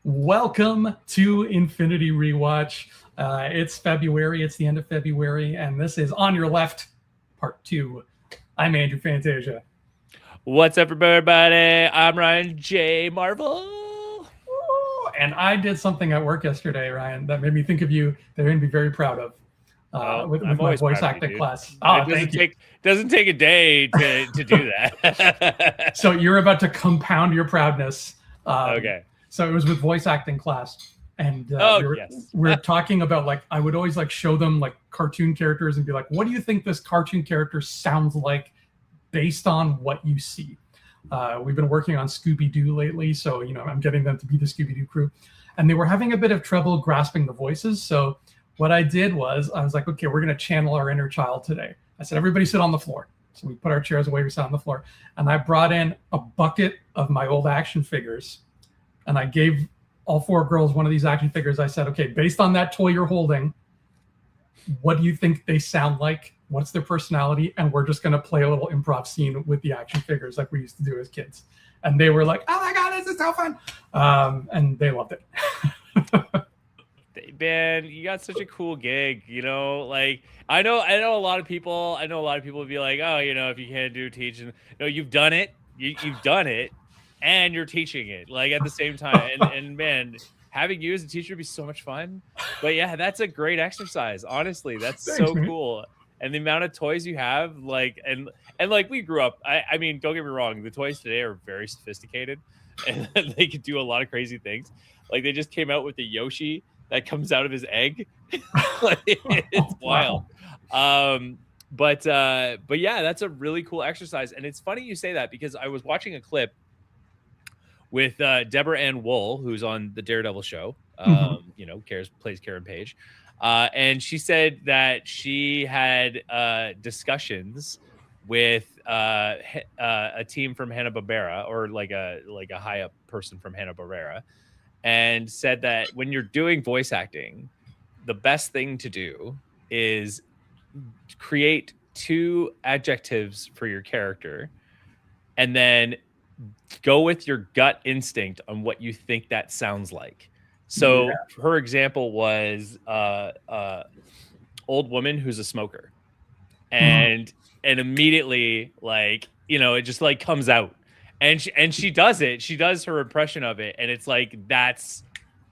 Welcome to Infinity Rewatch. It's February, it's the end of February, and this is On Your Left, Part 2. I'm Andrew Fantasia. What's up, everybody? I'm Ryan J. Marvel. And I did something at work yesterday, Ryan, that made me think of you. They're going to be very proud of with my voice acting class. It doesn't take a day to do that. So you're about to compound your proudness. Okay. So it was with voice acting class. And we're talking about, I would always show them cartoon characters and be like, what do you think this cartoon character sounds like based on what you see? We've been working on Scooby-Doo lately, so I'm getting them to be the Scooby-Doo crew, and they were having a bit of trouble grasping the voices. So what I did was I was like, okay, we're going to channel our inner child today. I said, everybody sit on the floor. So we put our chairs away, we sat on the floor, and I brought in a bucket of my old action figures, and I gave all four girls one of these action figures. I said, okay, based on that toy you're holding, what do you think they sound like? What's their personality? And we're just going to play a little improv scene with the action figures like we used to do as kids. And they were like, oh my God, this is so fun. And they loved it. Man, you got such a cool gig, I know a lot of people would be like, oh, if you can't do teaching, no, you've done it. You've done it and you're teaching it at the same time. And man, having you as a teacher would be so much fun. But yeah, that's a great exercise. Honestly, that's so cool. And the amount of toys you have, and we grew up. I mean, don't get me wrong, the toys today are very sophisticated and they can do a lot of crazy things. Like they just came out with the Yoshi that comes out of his egg. It's wild. But yeah, that's a really cool exercise. And it's funny you say that because I was watching a clip with Deborah Ann Wool, who's on the Daredevil show, plays Karen Page. And she said that she had discussions with a team from Hanna-Barbera, or like a high up person from Hanna-Barbera, and said that when you're doing voice acting, the best thing to do is create 2 adjectives for your character, and then go with your gut instinct on what you think that sounds like. So her example was old woman who's a smoker, and immediately it just comes out, and she does it. She does her impression of it, and it's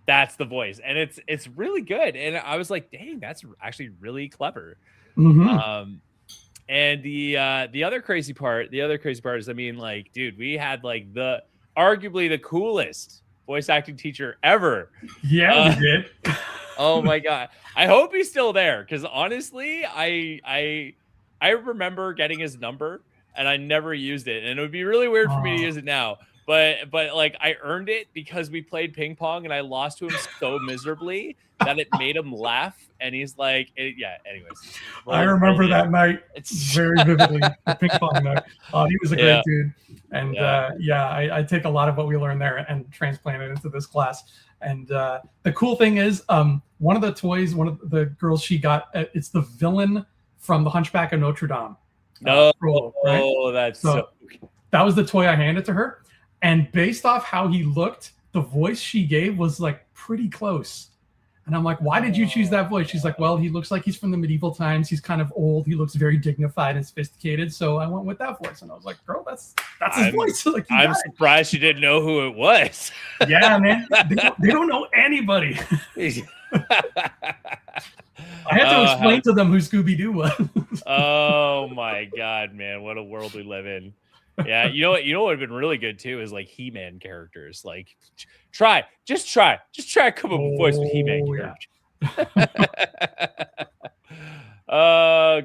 that's the voice, and it's really good. And I was like, dang, that's actually really clever. And the other crazy part is, I mean, dude, we had the arguably the coolest voice acting teacher ever. Yeah, we did. Oh my God. I hope he's still there, because honestly, I remember getting his number and I never used it. And it would be really weird for me to use it now. But I earned it because we played ping pong and I lost to him so miserably that it made him laugh. And he's like, anyways. I remember that night very vividly, the ping pong night. He was a great dude. And I take a lot of what we learned there and transplant it into this class. And the cool thing is, one of the toys, one of the girls she got, it's the villain from The Hunchback of Notre Dame. That's so that was the toy I handed to her. And based off how he looked, the voice she gave was pretty close. And I'm like, why did you choose that voice? She's like, well, he looks like he's from the medieval times. He's kind of old. He looks very dignified and sophisticated. So I went with that voice. And I was like, girl, that's his voice. I'm surprised you didn't know who it was. Yeah, man. They don't know anybody. I had to explain to them who Scooby-Doo was. Oh my God, man. What a world we live in. Yeah, you know what would have been really good too is He-Man characters. Just try to come up with a voice with He-Man characters.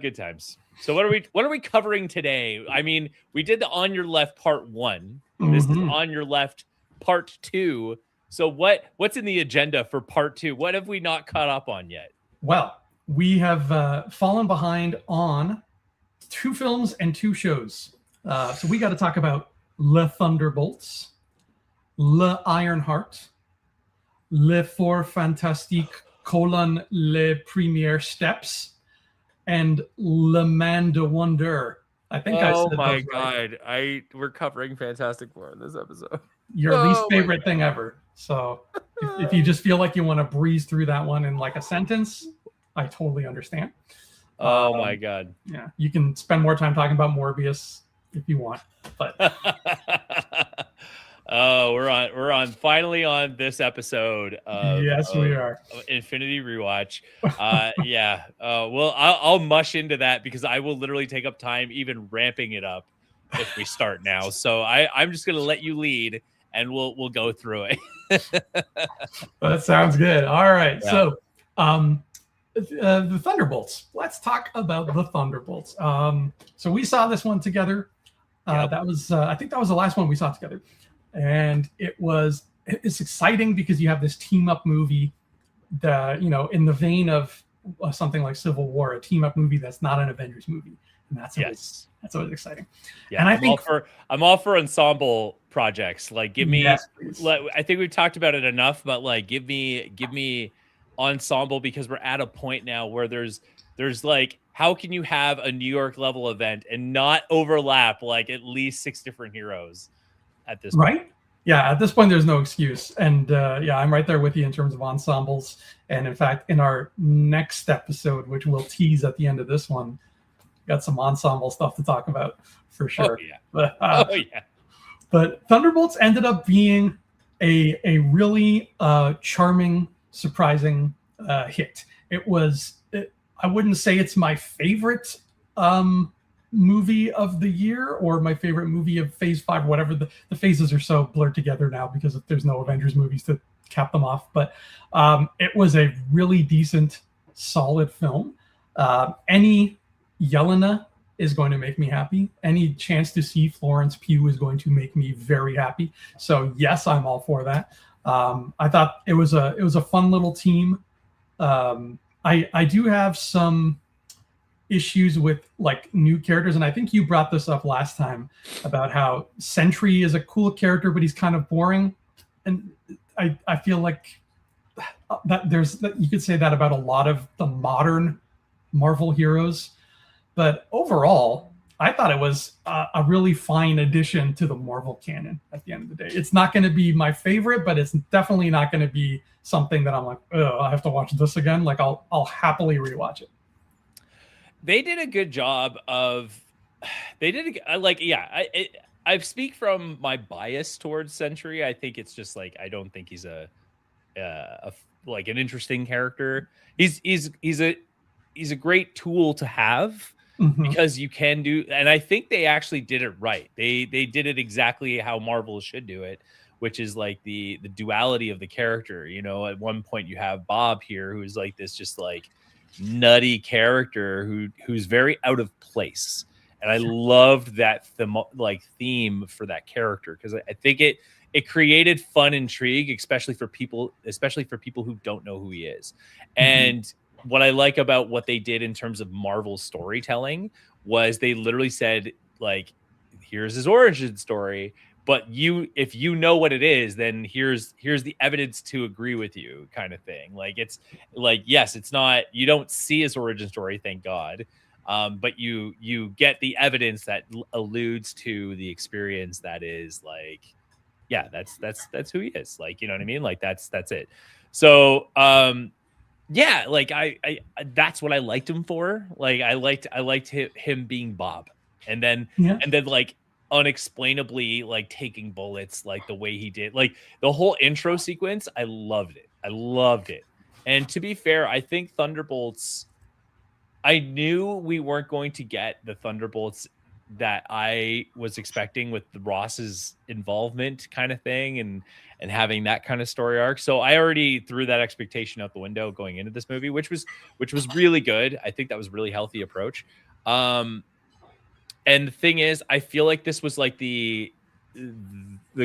Good times. So what are we covering today? I mean, we did the On Your Left part 1. This is On Your Left part 2. So what's in the agenda for part 2? What have we not caught up on yet? Well, we have fallen behind on 2 films and 2 shows. So we got to talk about Le Thunderbolts, Le Ironheart, Le Four Fantastique, Les Premières Steps, and Le Man de Wonder. I think I said my those right. God. We're covering Fantastic Four in this episode. Your least favorite thing ever. So if you just feel like you want to breeze through that one in like a sentence, I totally understand. Oh my God. Yeah, you can spend more time talking about Morbius if you want, but oh, we're finally on this episode of, yes, we are. Infinity Rewatch. Yeah. Well, I'll mush into that because I will literally take up time even ramping it up if we start now. So I'm just gonna let you lead and we'll go through it. That sounds good. All right. Yeah. So the Thunderbolts. Let's talk about the Thunderbolts. So we saw this one together. Yep. That was I think that was the last one we saw together, and it's exciting because you have this team up movie that, you know, in the vein of something like Civil War, a team up movie that's not an Avengers movie, and that's always exciting. Yeah, and I'm all for ensemble projects. Like, give me. Yes, I think we've talked about it enough, but like, give me ensemble, because we're at a point now where there's like, how can you have a New York level event and not overlap like at least 6 different heroes at this point? Right? Yeah, at this point there's no excuse. And yeah, I'm right there with you in terms of ensembles. And in fact, in our next episode, which we'll tease at the end of this one, got some ensemble stuff to talk about for sure. Oh yeah. But Thunderbolts ended up being a really charming, surprising hit. I wouldn't say it's my favorite movie of the year or my favorite movie of Phase 5, whatever. The phases are so blurred together now because there's no Avengers movies to cap them off. But it was a really decent, solid film. Any Yelena is going to make me happy. Any chance to see Florence Pugh is going to make me very happy. So yes, I'm all for that. I thought it was a fun little team. I do have some issues with like new characters, and I think you brought this up last time about how Sentry is a cool character, but he's kind of boring. And I feel like that you could say that about a lot of the modern Marvel heroes. But overall, I thought it was a really fine addition to the Marvel canon at the end of the day. It's not going to be my favorite, but it's definitely not going to be something that I'm like, oh, I have to watch this again. Like I'll happily rewatch it. They did a good job of, I speak from my bias towards Sentry. I think it's just like, I don't think he's a like an interesting character. He's a great tool to have. Mm-hmm. Because you can do, and I think they actually did it right. They did it exactly how Marvel should do it, which is like the duality of the character. You know, at one point you have Bob here, who's like this just like nutty character who's very out of place, and I loved that theme for that character, because I think it created fun intrigue, especially for people who don't know who he is. Mm-hmm. And what I like about what they did in terms of Marvel storytelling was they literally said, like, here's his origin story, but if you know what it is, then here's the evidence to agree with you, kind of thing. Like, it's like, yes, it's not, you don't see his origin story, thank God. But you get the evidence that alludes to the experience that is like, yeah, that's who he is. Like, you know what I mean? Like, that's it. So, yeah, like I that's what I liked him for. Like I liked him being Bob, and then like unexplainably like taking bullets like the way he did. Like the whole intro sequence, I loved it. And to be fair, I think Thunderbolts, I knew we weren't going to get the Thunderbolts that I was expecting with the Ross's involvement kind of thing, and having that kind of story arc. So I already threw that expectation out the window going into this movie, which was really good. I think that was a really healthy approach. And the thing is, I feel like this was like the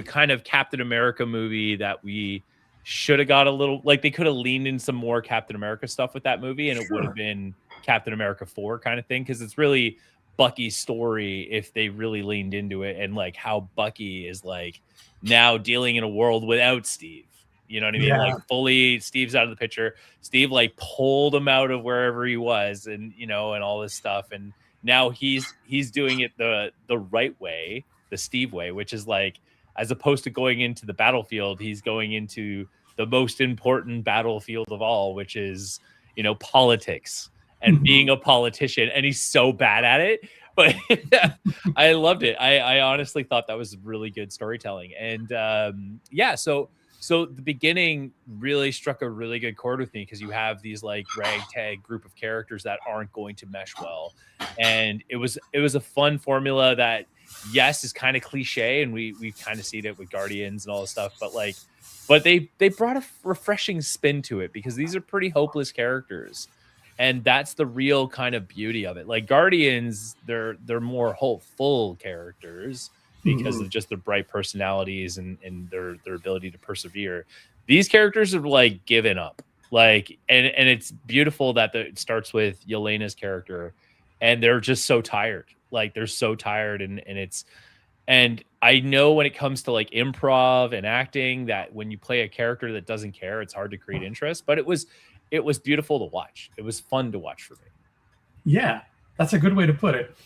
kind of Captain America movie that we should have got a little, like they could have leaned in some more Captain America stuff with that movie, and it would have been Captain America 4 kind of thing, because it's really Bucky's story if they really leaned into it, and like how Bucky is like now dealing in a world without Steve. You know what I mean? Yeah. Like fully Steve's out of the picture. Steve like pulled him out of wherever he was, and you know, and all this stuff. And now he's doing it the right way, the Steve way, which is like, as opposed to going into the battlefield, he's going into the most important battlefield of all, which is, you know, politics and being a politician. And he's so bad at it. But I loved it. I honestly thought that was really good storytelling. And yeah, so the beginning really struck a really good chord with me, because you have these like ragtag group of characters that aren't going to mesh well. And it was a fun formula that, yes, is kind of cliche, and we've kind of seen it with Guardians and all this stuff, but they brought a refreshing spin to it, because these are pretty hopeless characters. And that's the real kind of beauty of it. Like Guardians, they're more hopeful characters because of just their bright personalities and their ability to persevere. These characters are like given up. Like, and it's beautiful that it starts with Yelena's character, and they're just so tired. Like they're so tired, and I know when it comes to like improv and acting, that when you play a character that doesn't care, it's hard to create interest. But it was beautiful to watch. It was fun to watch for me. Yeah, that's a good way to put it.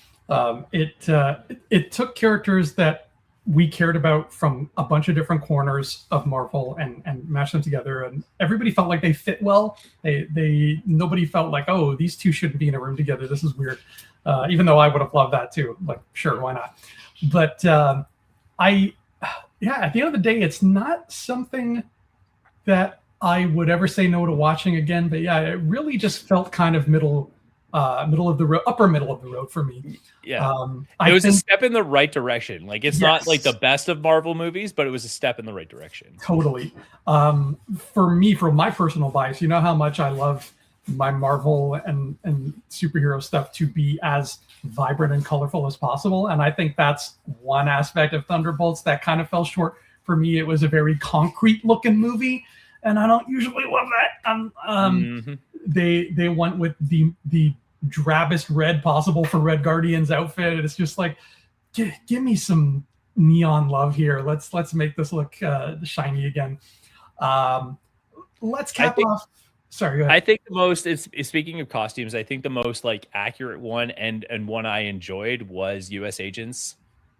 It took characters that we cared about from a bunch of different corners of Marvel and mashed them together, and everybody felt like they fit well. Nobody felt like, oh, these two shouldn't be in a room together. This is weird. Even though I would have loved that too. Like, sure, why not? But at the end of the day, it's not something that I would ever say no to watching again. But yeah, it really just felt kind of middle of the road, upper middle of the road for me. Yeah, it was a step in the right direction. Like, it's not like the best of Marvel movies, but it was a step in the right direction. Totally. For me, for my personal bias, you know how much I love my Marvel and superhero stuff to be as vibrant and colorful as possible. And I think that's one aspect of Thunderbolts that kind of fell short for me. It was a very concrete looking movie, and I don't usually love that. They went with the drabbest red possible for Red Guardian's outfit. It's just like, give me some neon love here. Let's make this look shiny again. Let's cap off. Sorry, go ahead. I think the most is speaking of costumes, I think the most like accurate one and one I enjoyed was US Agent's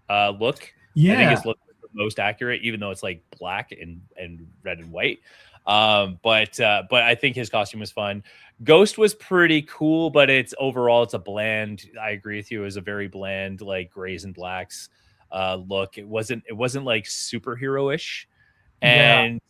look. Yeah, I think his look was the most accurate, even though it's like black and red and white. But I think his costume was fun. Ghost was pretty cool, but it's a bland. I agree with you. It was a very bland, like grays and blacks look. It wasn't like superhero-ish. And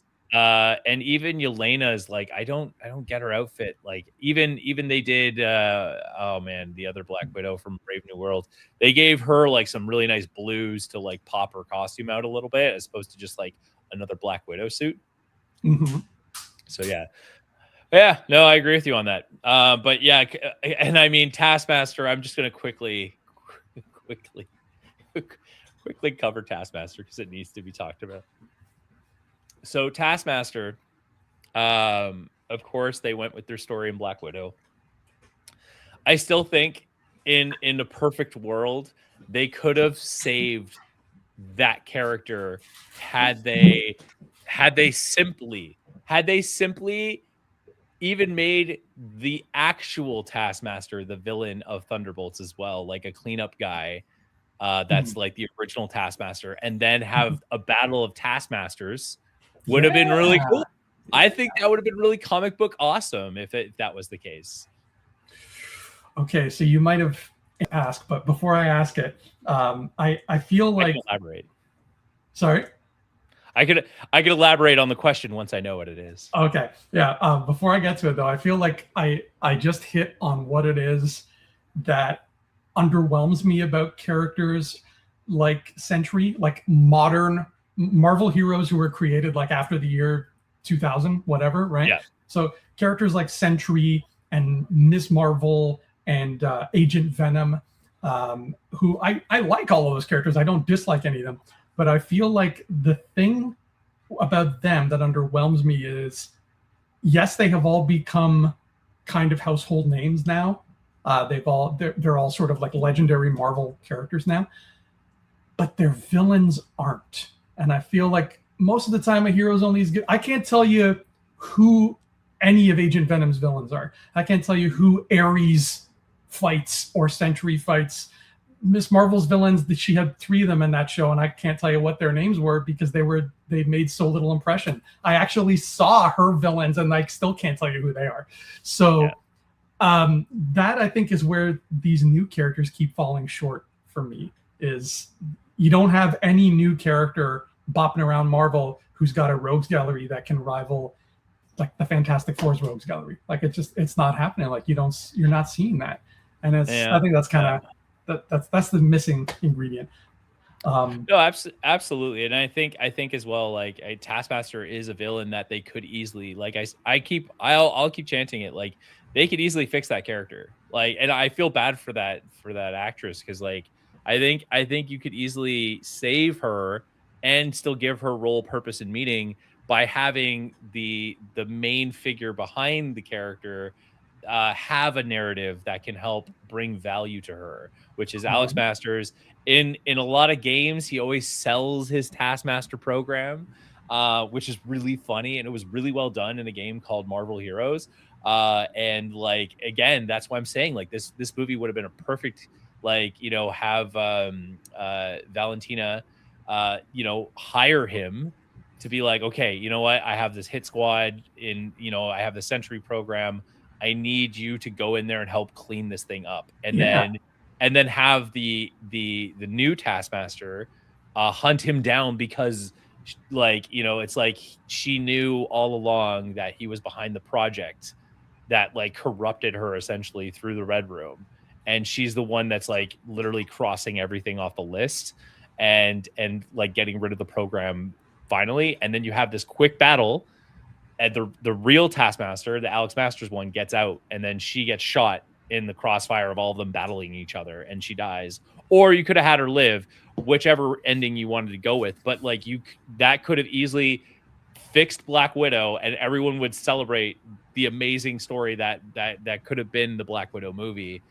even Yelena's like, I don't get her outfit. Like even they did the other Black Widow from Brave New World, they gave her like some really nice blues to like pop her costume out a little bit, as opposed to just like another Black Widow suit. So yeah, no, I agree with you on that. But yeah, and I mean Taskmaster, I'm just gonna quickly cover Taskmaster because it needs to be talked about. So Taskmaster, of course, they went with their story in Black Widow. I still think in a perfect world, they could have saved that character had they simply even made the actual Taskmaster the villain of Thunderbolts as well, like a cleanup guy that's like the original Taskmaster, and then have a battle of Taskmasters. Would have been really cool. I think that would have been really comic book awesome if that was the case. Okay, so you might have asked, but before I ask it, I feel like I can elaborate. Sorry, I could elaborate on the question once I know what it is. Okay, yeah. Before I get to it though, I feel like I just hit on what it is that underwhelms me about characters like Sentry, like modern Marvel heroes who were created like after the year 2000, whatever, right? Yeah. So characters like Sentry and Ms. Marvel and Agent Venom, who I like all of those characters. I don't dislike any of them, but I feel like the thing about them that underwhelms me is, yes, they have all become kind of household names now. They're all sort of like legendary Marvel characters now, but their villains aren't. And I feel like most of the time a hero's only as good. I can't tell you who any of Agent Venom's villains are. I can't tell you who Ares fights or Sentry fights. Miss Marvel's villains, she had 3 of them in that show, and I can't tell you what their names were because they made so little impression. I actually saw her villains, and I still can't tell you who they are. So that I think is where these new characters keep falling short for me. Is you don't have any new character bopping around Marvel who's got a rogues gallery that can rival like the Fantastic Four's rogues gallery. Like it's not happening. Like you're not seeing that, and I think that's kind of that's the missing ingredient. No, absolutely, and I think as well, like a Taskmaster is a villain that they could easily, like I'll keep chanting it, like they could easily fix that character, like, and I feel bad for that actress because like I think you could easily save her and still give her role, purpose, and meaning by having the main figure behind the character have a narrative that can help bring value to her, which is Alex Masters. In a lot of games, he always sells his Taskmaster program, which is really funny, and it was really well done in a game called Marvel Heroes. And like again, that's why I'm saying like this movie would have been a perfect, like, you know, have Valentina hire him to be like, okay, you know what, I have this hit squad in, you know, I have the Sentry program, I need you to go in there and help clean this thing up, and then have the new Taskmaster hunt him down because, like, you know, it's like she knew all along that he was behind the project that like corrupted her essentially through the Red Room, and she's the one that's like literally crossing everything off the list and like getting rid of the program finally. And then you have this quick battle, and the real Taskmaster, the Alex Masters one, gets out, and then she gets shot in the crossfire of all of them battling each other, and she dies. Or you could have had her live, whichever ending you wanted to go with. But like that could have easily fixed Black Widow, and everyone would celebrate the amazing story that could have been the Black Widow movie.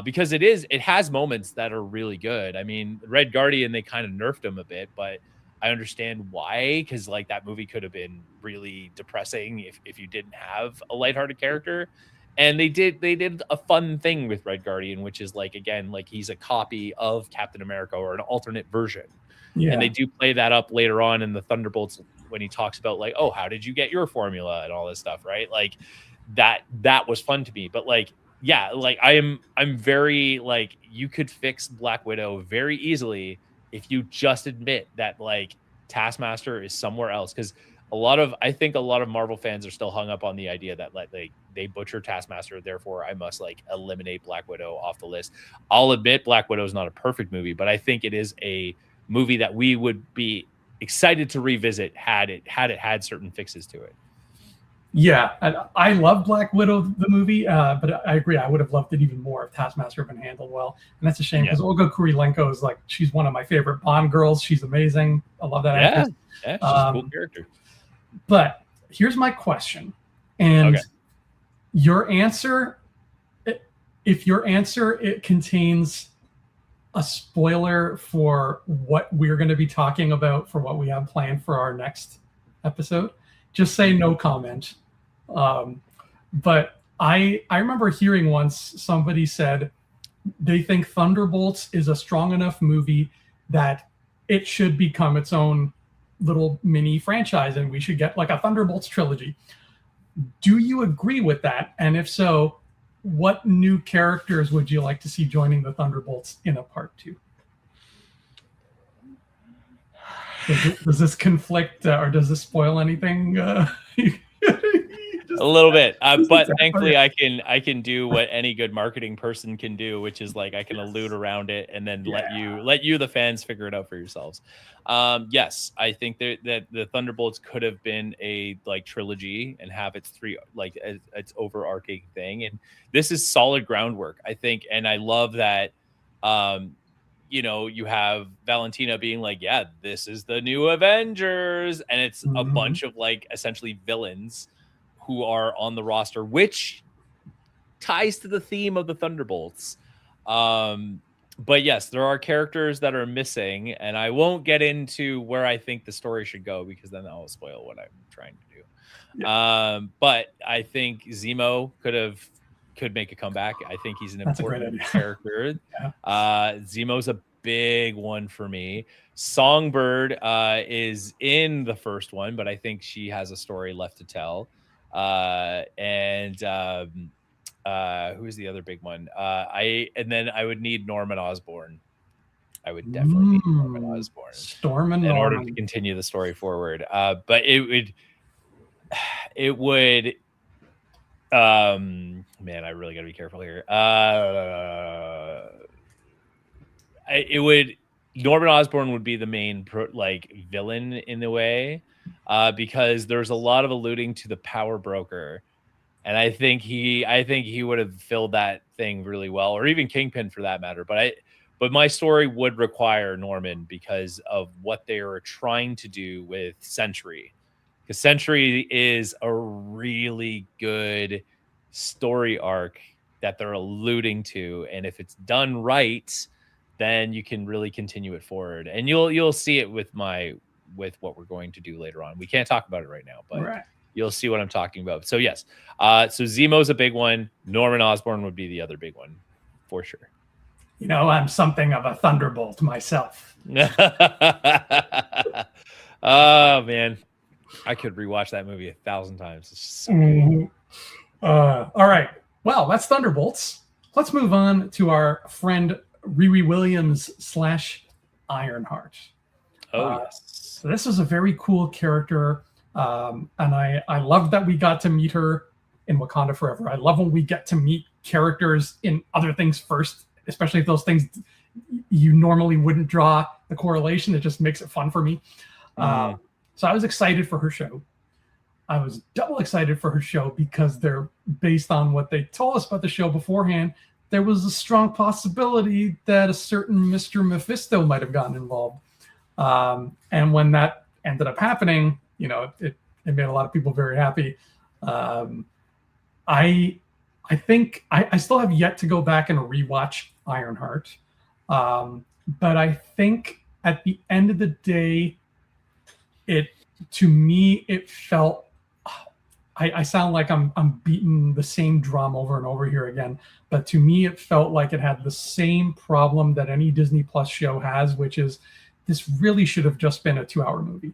Because it has moments that are really good. I mean, Red Guardian, they kind of nerfed him a bit, but I understand why, because like that movie could have been really depressing if you didn't have a lighthearted character. And they did a fun thing with Red Guardian, which is like, again, like he's a copy of Captain America or an alternate version. Yeah. And they do play that up later on in the Thunderbolts when he talks about like, oh, how did you get your formula and all this stuff, right? Like that was fun to me. But like, yeah, like I'm very like, you could fix Black Widow very easily if you just admit that like Taskmaster is somewhere else. Because I think a lot of Marvel fans are still hung up on the idea that like they butcher Taskmaster, therefore I must like eliminate Black Widow off the list. I'll admit Black Widow is not a perfect movie, but I think it is a movie that we would be excited to revisit had it had certain fixes to it. Yeah, I love Black Widow, the movie, but I agree. I would have loved it even more if Taskmaster had been handled well. And that's a shame because Olga Kurylenko is like, she's one of my favorite Bond girls. She's amazing. I love that actress. Yeah, she's a cool character. But here's my question. And your answer, if your answer, it contains a spoiler for what we're going to be talking about for what we have planned for our next episode, just say no comment. But I remember hearing once somebody said they think Thunderbolts is a strong enough movie that it should become its own little mini franchise and we should get like a Thunderbolts trilogy. Do you agree with that? And if so, what new characters would you like to see joining the Thunderbolts in a part 2? Does this conflict or does this spoil anything? A little bit, but thankfully I can do what any good marketing person can do, which is like I can allude around it and then let you the fans figure it out for yourselves. Yes, I think that the Thunderbolts could have been a like trilogy and have its its overarching thing, and this is solid groundwork, I think, and I love that. You know, you have Valentina being like, yeah, this is the new Avengers, and it's a bunch of like essentially villains who are on the roster, which ties to the theme of the Thunderbolts. But yes, there are characters that are missing, and I won't get into where I think the story should go because then that will spoil what I'm trying to do. Yeah. But I think Zemo could have could make a comeback. I think he's an That's important character. Yeah. Zemo's a big one for me. Songbird is in the first one, but I think she has a story left to tell. And who's the other big one? And then I would need Norman Osborn. I would definitely need Norman Osborn in order to continue the story forward. But it would man, I really got to be careful here. Norman Osborn would be the main villain in the way, because there's a lot of alluding to the power broker, and I think he would have filled that thing really well, or even Kingpin for that matter. But my story would require Norman because of what they are trying to do with Sentry, because Sentry is a really good story arc that they're alluding to, and if it's done right, then you can really continue it forward, and you'll see it with what we're going to do later on. We can't talk about it right now, but you'll see what I'm talking about. So yes, so Zemo's a big one. Norman Osborn would be the other big one for sure. You know, I'm something of a thunderbolt myself. Oh man, I could rewatch that movie 1,000 times. It's so all right, well, that's Thunderbolts. Let's move on to our friend Riri Williams / Ironheart. Yes. So this is a very cool character, and I love that we got to meet her in Wakanda Forever. I love when we get to meet characters in other things first, especially if those things you normally wouldn't draw the correlation. It just makes it fun for me. So I was excited for her show. I was double excited for her show because they're based on what they told us about the show beforehand. There was a strong possibility that a certain Mr. Mephisto might have gotten involved. And when that ended up happening, you know, it made a lot of people very happy. I think I still have yet to go back and rewatch Ironheart. But I think at the end of the day, to me, it felt, I sound like I'm beating the same drum over and over here again, but to me, it felt like it had the same problem that any Disney Plus show has, which is this really should have just been a 2-hour movie.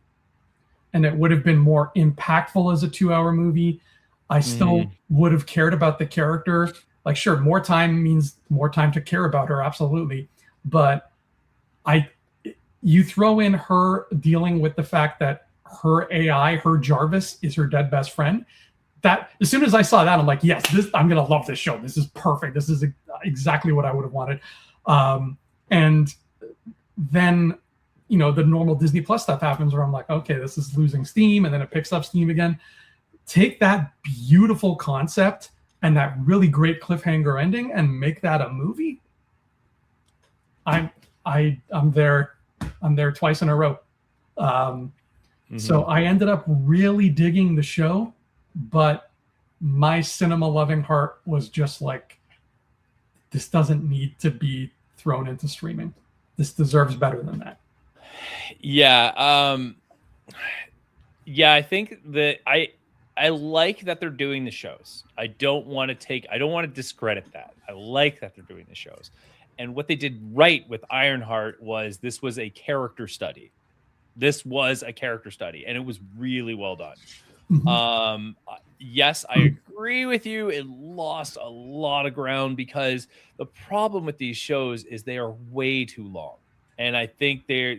And it would have been more impactful as a 2-hour movie. I still would have cared about the character. Like, sure, more time means more time to care about her, absolutely. But you throw in her dealing with the fact that her AI, her Jarvis, is her dead best friend. That as soon as I saw that, I'm like, yes, I'm gonna love this show. This is perfect. This is exactly what I would have wanted. And then, you know, the normal Disney Plus stuff happens where I'm like, okay, this is losing steam, and then it picks up steam again. Take that beautiful concept and that really great cliffhanger ending and make that a movie. I'm there twice in a row. So I ended up really digging the show, but my cinema loving heart was just like, this doesn't need to be thrown into streaming. This deserves better than that. Yeah. I think that I like that they're doing the shows. I don't want to discredit that. I like that they're doing the shows. And what they did right with Ironheart was this was a character study. This was a character study, and it was really well done. Yes, I agree with you. It lost a lot of ground because the problem with these shows is they are way too long. And I think they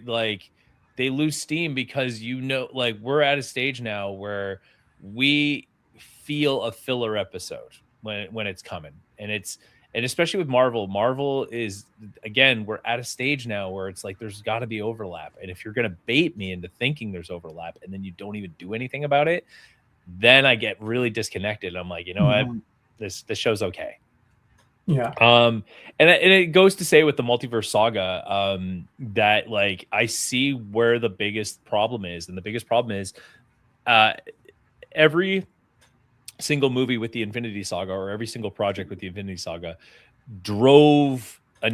lose steam because, you know, like, we're at a stage now where we feel a filler episode when it's coming. And especially with Marvel is, again, we're at a stage now where it's like there's got to be overlap. And if you're going to bait me into thinking there's overlap and then you don't even do anything about it, then I get really disconnected. I'm like, you know what? This show's okay. Yeah. And it goes to say with the multiverse saga, that, like, I see where the biggest problem is. And the biggest problem is every single movie with the Infinity Saga, or every single project with the Infinity Saga, drove a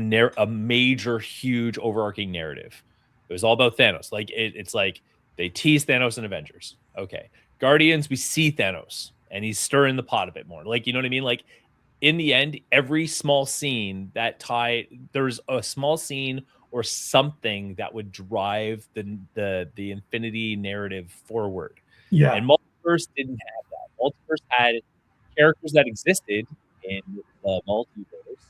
major, huge, overarching narrative. It was all about Thanos. Like, it's like they tease Thanos in Avengers. Okay. Guardians, we see Thanos and he's stirring the pot a bit more. Like, you know what I mean? Like, in the end, every small scene that there's a small scene or something that would drive the Infinity narrative forward. Yeah. And Multiverse didn't have that. Multiverse had characters that existed in the multiverse,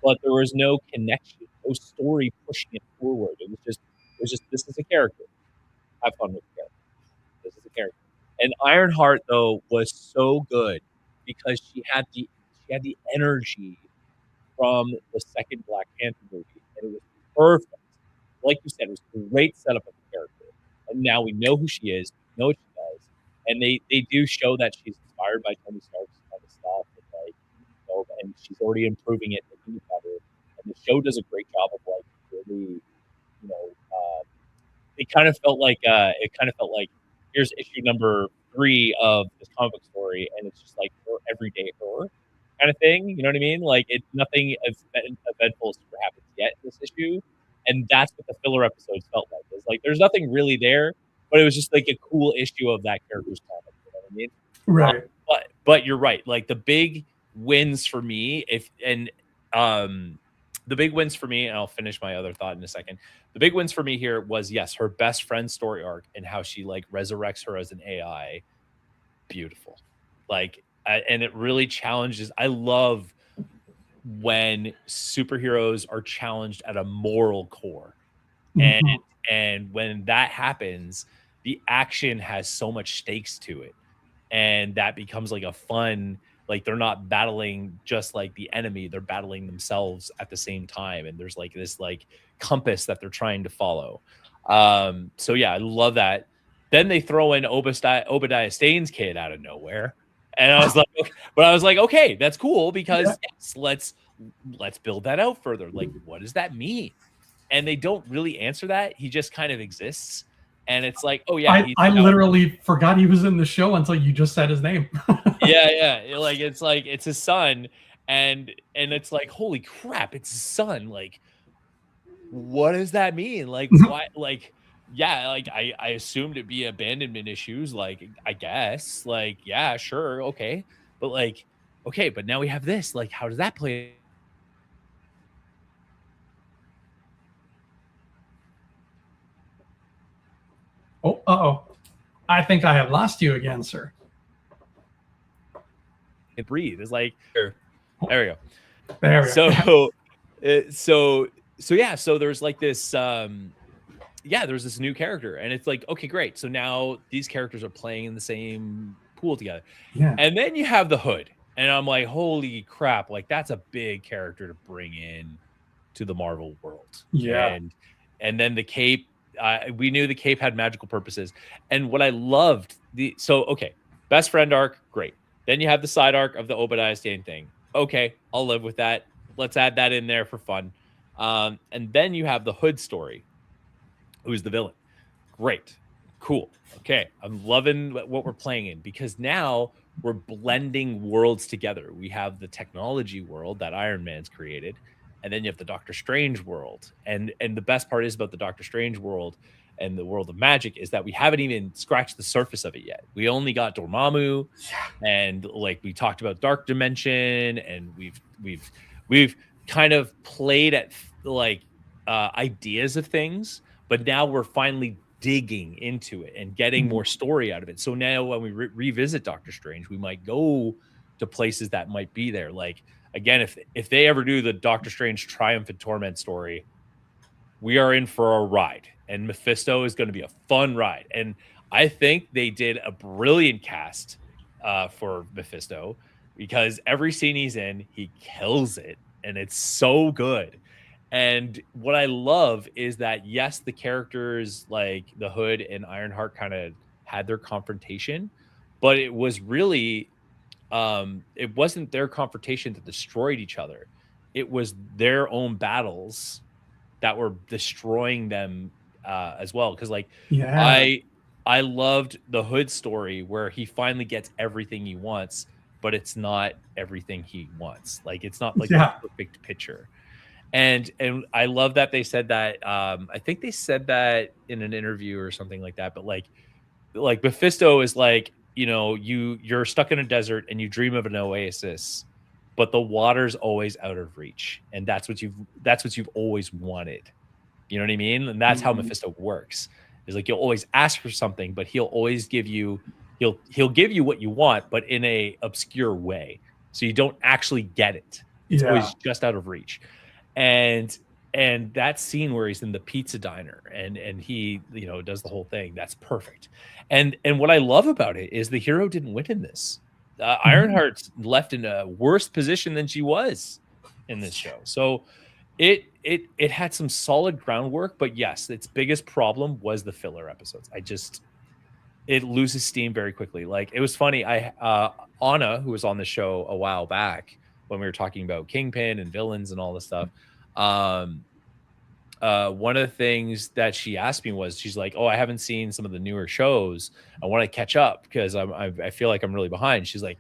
but there was no connection, no story pushing it forward. It was just this is a character. Have fun with the character. This is a character. And Ironheart though was so good because she had the energy from the second Black Panther movie, and it was perfect. Like you said, it was a great setup of the character, and now we know who she is, we know what she does, and they do show that she's inspired by Tony Stark's kind of stuff, and like, you know, and she's already improving it, making it better, and the show does a great job of like really, you know, it kind of felt like here's issue number 3 of this comic book story, and it's just like her everyday her kind of thing. You know what I mean? Like it's nothing as eventful as super happens yet in this issue, and that's what the filler episodes felt like. It's like there's nothing really there, but it was just like a cool issue of that character's comic. You know what I mean? Right. But you're right. Like the big wins for me, the big wins for me, and I'll finish my other thought in a second. The big wins for me here was yes, her best friend story arc and how she like resurrects her as an AI. Beautiful. Like, and it really challenges. I love when superheroes are challenged at a moral core. And when that happens, the action has so much stakes to it. And that becomes like a fun, like they're not battling just like the enemy, they're battling themselves at the same time. And there's like this like compass that they're trying to follow. So yeah, I love that. Then they throw in Obadiah Stane's kid out of nowhere. And I was like, okay, but I was like, okay, that's cool because yes, let's build that out further. Like, what does that mean? And they don't really answer that. He just kind of exists. And it's like, oh yeah, I literally forgot he was in the show until you just said his name. yeah. Like it's his son, and it's like, holy crap, it's his son. Like, what does that mean? Like, why? Like, yeah, like I assumed it'd be abandonment issues. Like, I guess, like, yeah, sure, okay, but like, okay, but now we have this. Like, how does that play? Oh, I think I have lost you again, sir. It breathe. It's like, there we go. There we go. So yeah, so there's like this, there's this new character, and it's like, okay, great. So now these characters are playing in the same pool together. Yeah. And then you have the Hood, and I'm like, holy crap, like that's a big character to bring in to the Marvel world. Yeah. And then the Cape, we knew the Cape had magical purposes. And what I loved, okay, best friend arc, great. Then you have the side arc of the Obadiah Stane thing. Okay, I'll live with that. Let's add that in there for fun. And then you have the Hood story. Who's the villain? Great. Cool. Okay. I'm loving what we're playing in because now we're blending worlds together. We have the technology world that Iron Man's created, and then you have the Doctor Strange world. And the best part is about the Doctor Strange world and the world of magic is that we haven't even scratched the surface of it yet. We only got Dormammu, and like we talked about Dark Dimension, and we've kind of played at like ideas of things, but now we're finally digging into it and getting more story out of it. So now when we revisit Doctor Strange, we might go to places that might be there. Like again, if they ever do the Doctor Strange Triumph and Torment story, we are in for a ride, and Mephisto is going to be a fun ride. And I think they did a brilliant cast for Mephisto because every scene he's in, he kills it, and it's so good. And what I love is that, yes, the characters like the Hood and Ironheart kind of had their confrontation, but it was really, it wasn't their confrontation that destroyed each other. It was their own battles that were destroying them as well. Because like, I loved the Hood story where he finally gets everything he wants, but it's not everything he wants. Like, it's not like the perfect picture. And I love that they said that. I think they said that in an interview or something like that. But like Mephisto is like, you know, you're stuck in a desert and you dream of an oasis, but the water's always out of reach, and that's what you've always wanted. You know what I mean? And that's how Mephisto works. Is like you'll always ask for something, but he'll always give you he'll give you what you want, but in a obscure way, so you don't actually get it. It's always just out of reach. And that scene where he's in the pizza diner and he, you know, does the whole thing, that's perfect. And what I love about it is the hero didn't win in this. Ironheart's left in a worse position than she was in this show. So it had some solid groundwork, but yes, its biggest problem was the filler episodes. It loses steam very quickly. Like, it was funny. Anna, who was on the show a while back when we were talking about Kingpin and villains and all this stuff, one of the things that she asked me was, she's like, "Oh, I haven't seen some of the newer shows. I want to catch up because I feel like I'm really behind." She's like,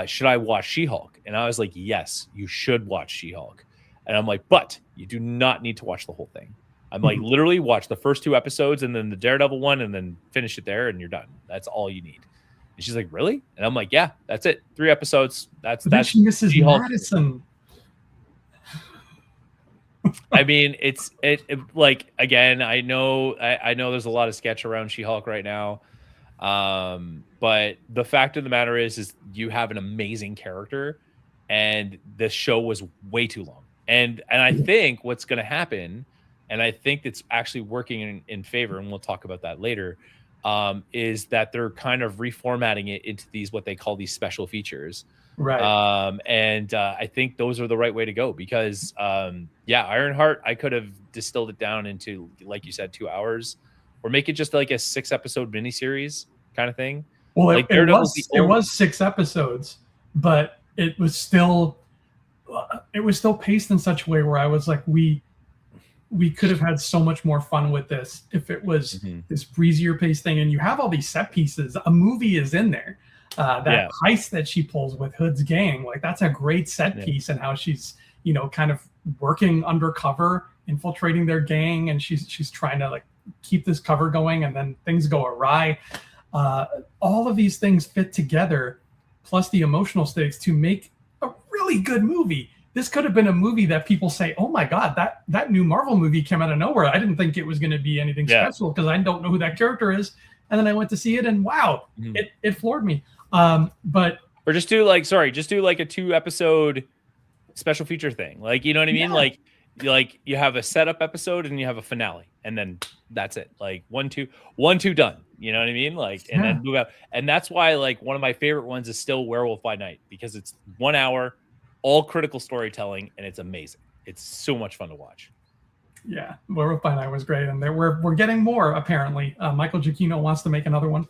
"Should I watch She-Hulk?" And I was like, "Yes, you should watch She-Hulk." And I'm like, "But you do not need to watch the whole thing." I'm like, literally watch the first 2 episodes and then the Daredevil one and then finish it there and you're done. That's all you need. And she's like, "Really?" And I'm like, "Yeah, that's it. 3 episodes. That's she misses She-Hulk. Madison. I mean, it like, again, I know there's a lot of sketch around She-Hulk right now. But the fact of the matter is you have an amazing character and this show was way too long. And I think what's going to happen, and I think it's actually working in favor, and we'll talk about that later, is that they're kind of reformatting it into these, what they call these special features. Right. And I think those are the right way to go because, Ironheart, I could have distilled it down into, like you said, 2 hours, or make it just like a 6-episode miniseries kind of thing. Well, like it was 6 episodes, but it was still paced in such a way where I was like, we could have had so much more fun with this if it was this breezier pace thing. And you have all these set pieces. A movie is in there. That heist that she pulls with Hood's gang, like, that's a great set piece, and how she's, you know, kind of working undercover, infiltrating their gang, and she's trying to like keep this cover going, and then things go awry. All of these things fit together, plus the emotional stakes, to make a really good movie. This could have been a movie that people say, "Oh my God, that new Marvel movie came out of nowhere. I didn't think it was going to be anything special because I don't know who that character is." And then I went to see it, and wow, it floored me. Or just do like a 2-episode special feature thing. Like, you know what I mean? Like you have a setup episode and you have a finale, and then that's it. Like 1, 2, done. You know what I mean? Like, and then move out. And that's why, like, one of my favorite ones is still Werewolf by Night, because it's 1 hour, all critical storytelling, and it's amazing. It's so much fun to watch. Yeah, Werewolf by Night was great, and we're getting more apparently. Michael Giacchino wants to make another one.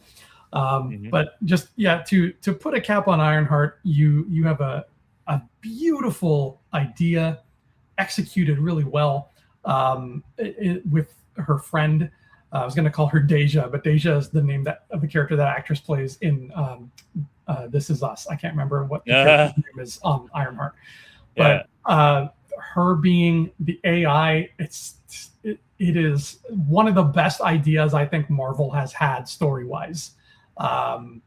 But just to put a cap on Ironheart, you have a beautiful idea executed really well, with her friend. I was going to call her Deja, but Deja is the name of the character that actress plays in This Is Us. I can't remember what the character's name is on Ironheart, but her being the AI, it is one of the best ideas I think Marvel has had story-wise. And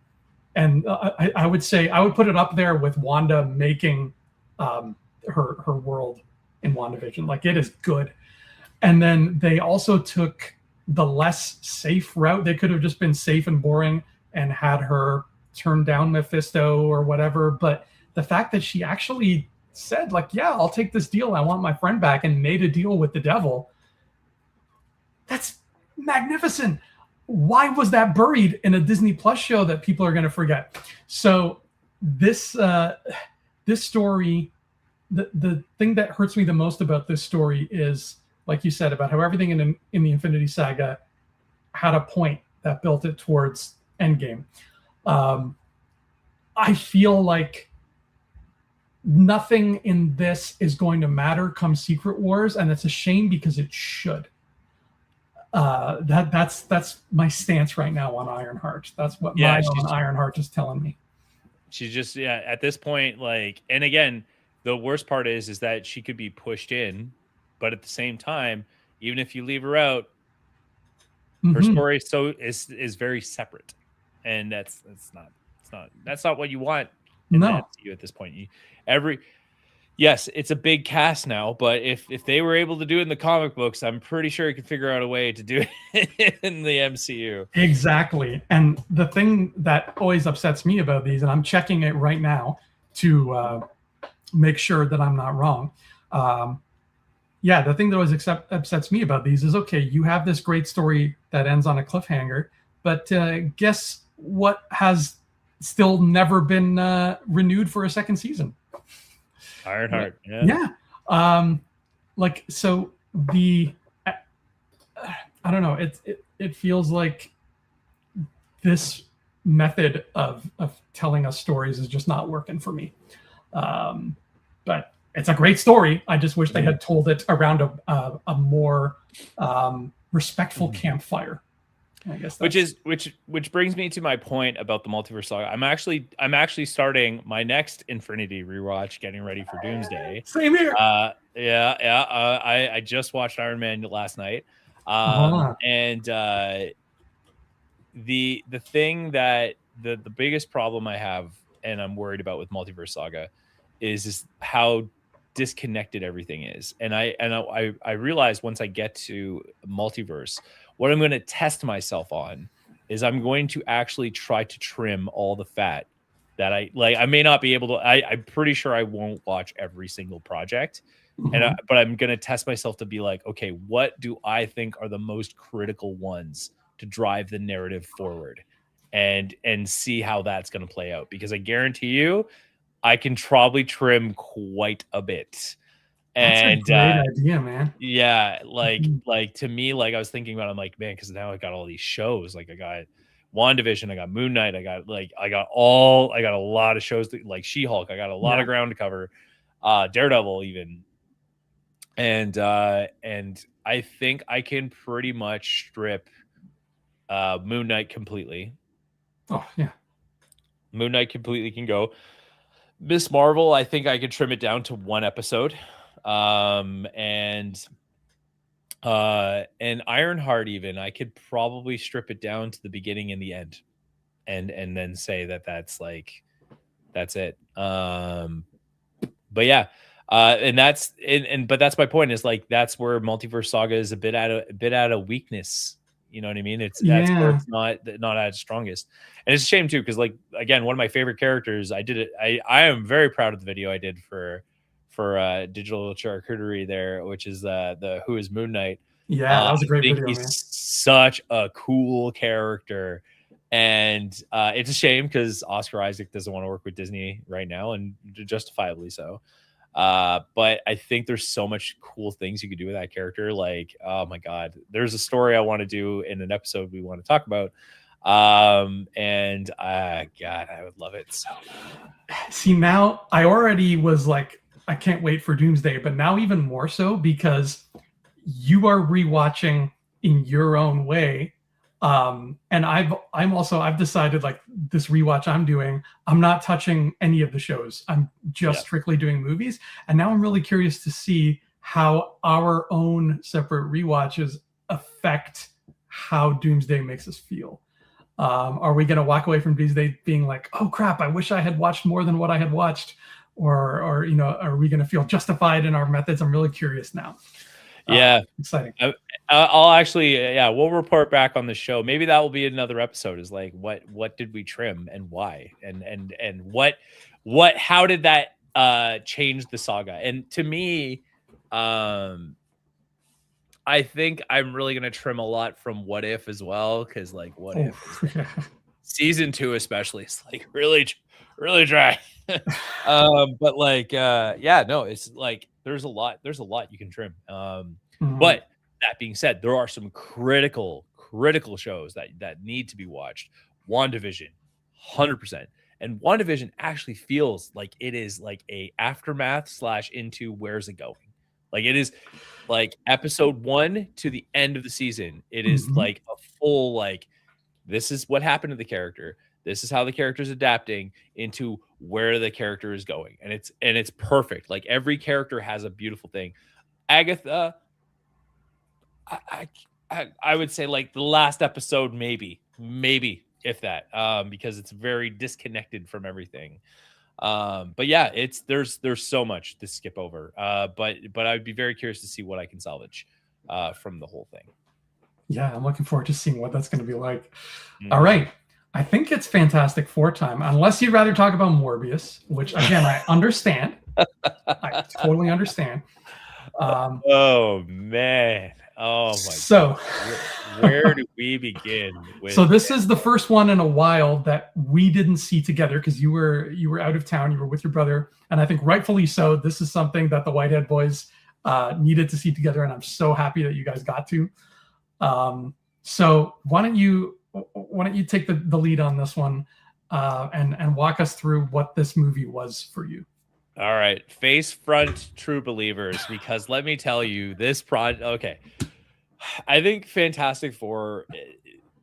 I would say I would put it up there with Wanda making her world in WandaVision. Like, it is good. And then they also took the less safe route. They could have just been safe and boring and had her turn down Mephisto or whatever. But the fact that she actually said, like, "Yeah, I'll take this deal. I want my friend back," and made a deal with the devil. That's magnificent. Why was that buried in a Disney Plus show that people are going to forget? So this story, the thing that hurts me the most about this story is, like you said, about how everything in the Infinity Saga had a point that built it towards Endgame. I feel like nothing in this is going to matter come Secret Wars, and it's a shame because it should. That's my stance right now on Ironheart. That's what Ironheart is telling me. She's just at this point, like, and again, the worst part is that she could be pushed in, but at the same time, even if you leave her out, her story is very separate, and that's not what you want. in No. the MCU at this point. Yes, it's a big cast now, but if they were able to do it in the comic books, I'm pretty sure you could figure out a way to do it in the MCU. Exactly. And the thing that always upsets me about these, and I'm checking it right now to make sure that I'm not wrong. The thing that always upsets me about these is, okay, you have this great story that ends on a cliffhanger, but guess what has still never been renewed for a second season? Ironheart. Like, so I don't know, it feels like this method of telling us stories is just not working for me. But it's a great story. I just wish they had told it around a more respectful campfire. I guess which brings me to my point about the multiverse saga. I'm actually starting my next Infinity rewatch, getting ready for Doomsday. Same here. I just watched Iron Man last night, and the thing that the biggest problem I have and I'm worried about with multiverse saga is how disconnected everything is. And I realized once I get to multiverse, what I'm going to test myself on is I'm going to actually try to trim all the fat that I may not be able to. I'm pretty sure I won't watch every single project, but I'm going to test myself to be like, okay, what do I think are the most critical ones to drive the narrative forward, and see how that's going to play out? Because I guarantee you, I can probably trim quite a bit. That's a great idea, man. Yeah, like to me, like I was thinking about, I'm like, man, because now I got all these shows. Like I got WandaVision, I got Moon Knight, I got a lot of shows like She-Hulk. I got a lot of ground to cover, Daredevil even, and I think I can pretty much strip Moon Knight completely. Oh yeah, Moon Knight completely can go. Miss Marvel, I think I could trim it down to one episode. And Ironheart, even I could probably strip it down to the beginning and the end, and then say that's it. But yeah, and but that's my point, is like that's where multiverse saga is a bit out of weakness. You know what I mean? That's where it's not at its strongest. And it's a shame too, because like, again, one of my favorite characters, I am very proud of the video I did for Digital Charcuterie there, which is the Who is Moon Knight. Yeah, that was a great video, he's man. Such a cool character. And it's a shame because Oscar Isaac doesn't want to work with Disney right now, and justifiably so. But I think there's so much cool things you could do with that character. Like, oh my God, there's a story I want to do in an episode we want to talk about. And God, I would love it so much. See, now I already was like, I can't wait for Doomsday, but now even more so because you are rewatching in your own way. And I've decided, like, this rewatch I'm doing, I'm not touching any of the shows. I'm just strictly doing movies. And now I'm really curious to see how our own separate rewatches affect how Doomsday makes us feel. Are we going to walk away from Doomsday being like, oh crap, I wish I had watched more than what I had watched? Or are we going to feel justified in our methods? I'm really curious now. Exciting. I'll actually, we'll report back on the show. Maybe that will be another episode, is like, what did we trim and why? And how did that change the saga? And to me, I think I'm really going to trim a lot from What If as well. Cause like What If is like, season 2, especially, is like really, really dry. But like, it's like, there's a lot you can trim. But that being said, there are some critical shows that need to be watched. WandaVision, 100%. And WandaVision actually feels like it is like a aftermath / into where's it going. Like it is like episode 1 to the end of the season. It is like a full, like, this is what happened to the character. This is how the character is adapting into where the character is going. And it's perfect. Like every character has a beautiful thing. Agatha, I would say like the last episode, maybe if that, because it's very disconnected from everything. But yeah, there's so much to skip over. But I'd be very curious to see what I can salvage from the whole thing. Yeah, I'm looking forward to seeing what that's going to be like. All right. I think it's Fantastic Four time, unless you'd rather talk about Morbius, which again, I understand. I totally understand. Oh man. Oh my so God. Where do we begin with so this is the first one in a while that we didn't see together because you were out of town, you were with your brother, and I think rightfully so. This is something that the Whitehead boys needed to see together, and I'm so happy that you guys got to. So why don't you take the lead on this one and walk us through what this movie was for you? All right, face front true believers, because let me tell you, this project. Okay, I think Fantastic Four,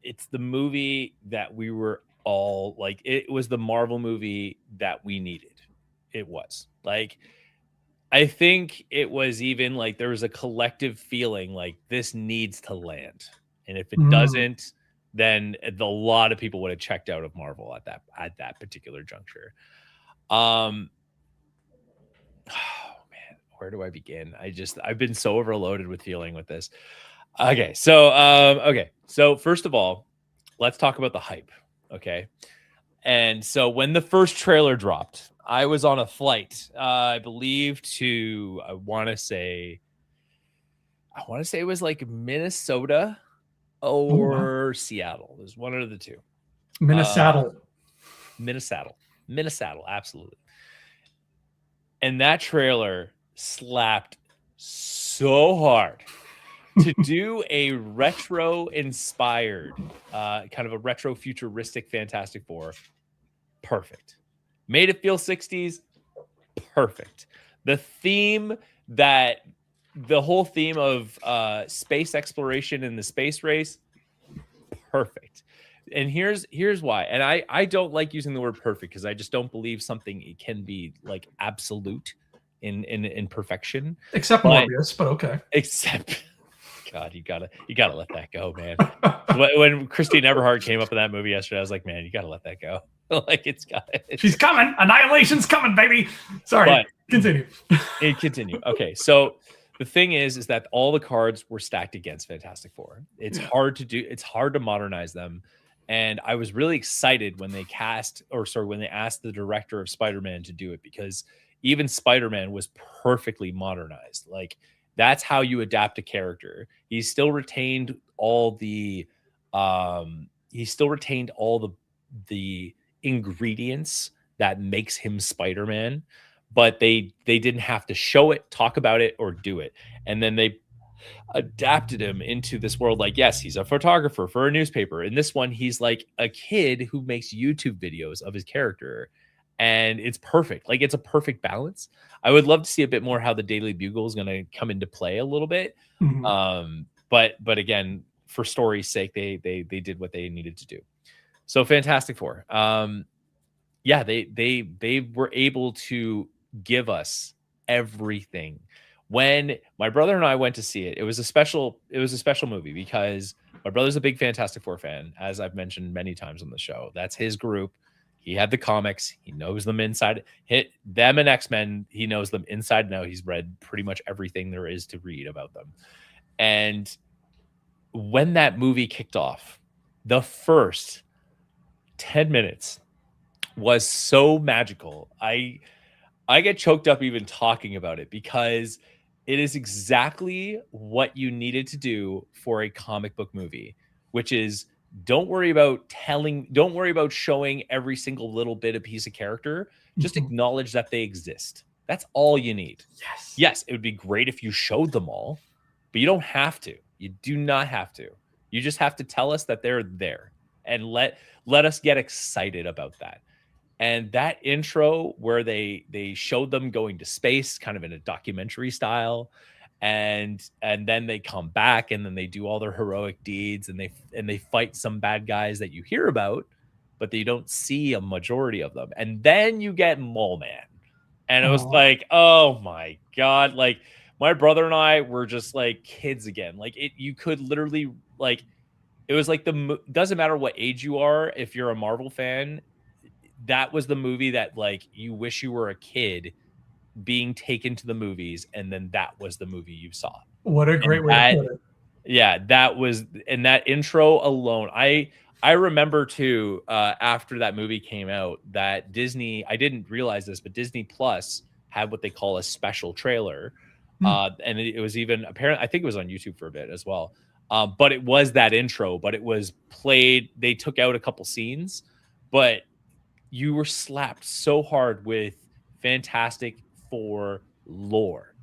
it's the movie that we were all like. It was the Marvel movie that we needed. It was like, I think it was even like there was a collective feeling like this needs to land, and if it doesn't, then a lot of people would have checked out of Marvel at that particular juncture. Oh man, where do I begin? I've been so overloaded with feeling with this. Okay, so first of all, let's talk about the hype. Okay. And so when the first trailer dropped, I was on a flight, I believe I want to say it was like Minnesota or Seattle. It was one of the two. Minnesota, absolutely. And that trailer slapped so hard to do a retro-inspired, kind of a retro-futuristic Fantastic Four. Perfect. Made it feel 60s. Perfect. The whole theme of space exploration and the space race. Perfect. And here's why. And I don't like using the word perfect because I just don't believe something can be like absolute in perfection. Except Morbius, but okay. Except, God, you gotta let that go, man. When Christine Everhart came up in that movie yesterday, I was like, man, you gotta let that go. Like she's coming. Annihilation's coming, baby. Sorry. But continue. Continue. Okay, so the thing is that all the cards were stacked against Fantastic Four. It's hard to do. It's hard to modernize them. And I was really excited when they asked the director of Spider-Man to do it, because even Spider-Man was perfectly modernized. Like, that's how you adapt a character. He still retained all the ingredients that makes him Spider-Man, but they didn't have to show it, talk about it, or do it. And then they adapted him into this world. Like, yes, he's a photographer for a newspaper. In this one, he's like a kid who makes YouTube videos of his character, and it's perfect. Like, it's a perfect balance. I would love to see a bit more how the Daily Bugle is going to come into play a little bit. But again, for story's sake, they did what they needed to do. So Fantastic Four, they were able to give us everything. When my brother and I went to see it, it was a special movie because my brother's a big Fantastic Four fan, as I've mentioned many times on the show. That's his group. He had the comics. He knows them inside. Them and X-Men, he knows them inside and out. He's read pretty much everything there is to read about them. And when that movie kicked off, the first 10 minutes was so magical. I get choked up even talking about it, because it is exactly what you needed to do for a comic book movie, which is don't worry about showing every single little bit of piece of character. Just acknowledge that they exist. That's all you need. Yes, it would be great if you showed them all, but you don't have to. You do not have to. You just have to tell us that they're there and let us get excited about that. And that intro where they showed them going to space, kind of in a documentary style, and then they come back and then they do all their heroic deeds and they fight some bad guys that you hear about, but you don't see a majority of them. And then you get Mole Man, and it was like, oh my God! Like, my brother and I were just like kids again. Like, you could literally, like, it was like doesn't matter what age you are, if you're a Marvel fan, that was the movie that like you wish you were a kid being taken to the movies, and then that was the movie you saw. What a great way to put it. Yeah, that was, and that intro alone, I remember too, after that movie came out, that Disney, I didn't realize this, but Disney Plus had what they call a special trailer. And it was even apparent, I think it was on YouTube for a bit as well. But it was that intro, but it was played, they took out a couple scenes, but you were slapped so hard with Fantastic Four lore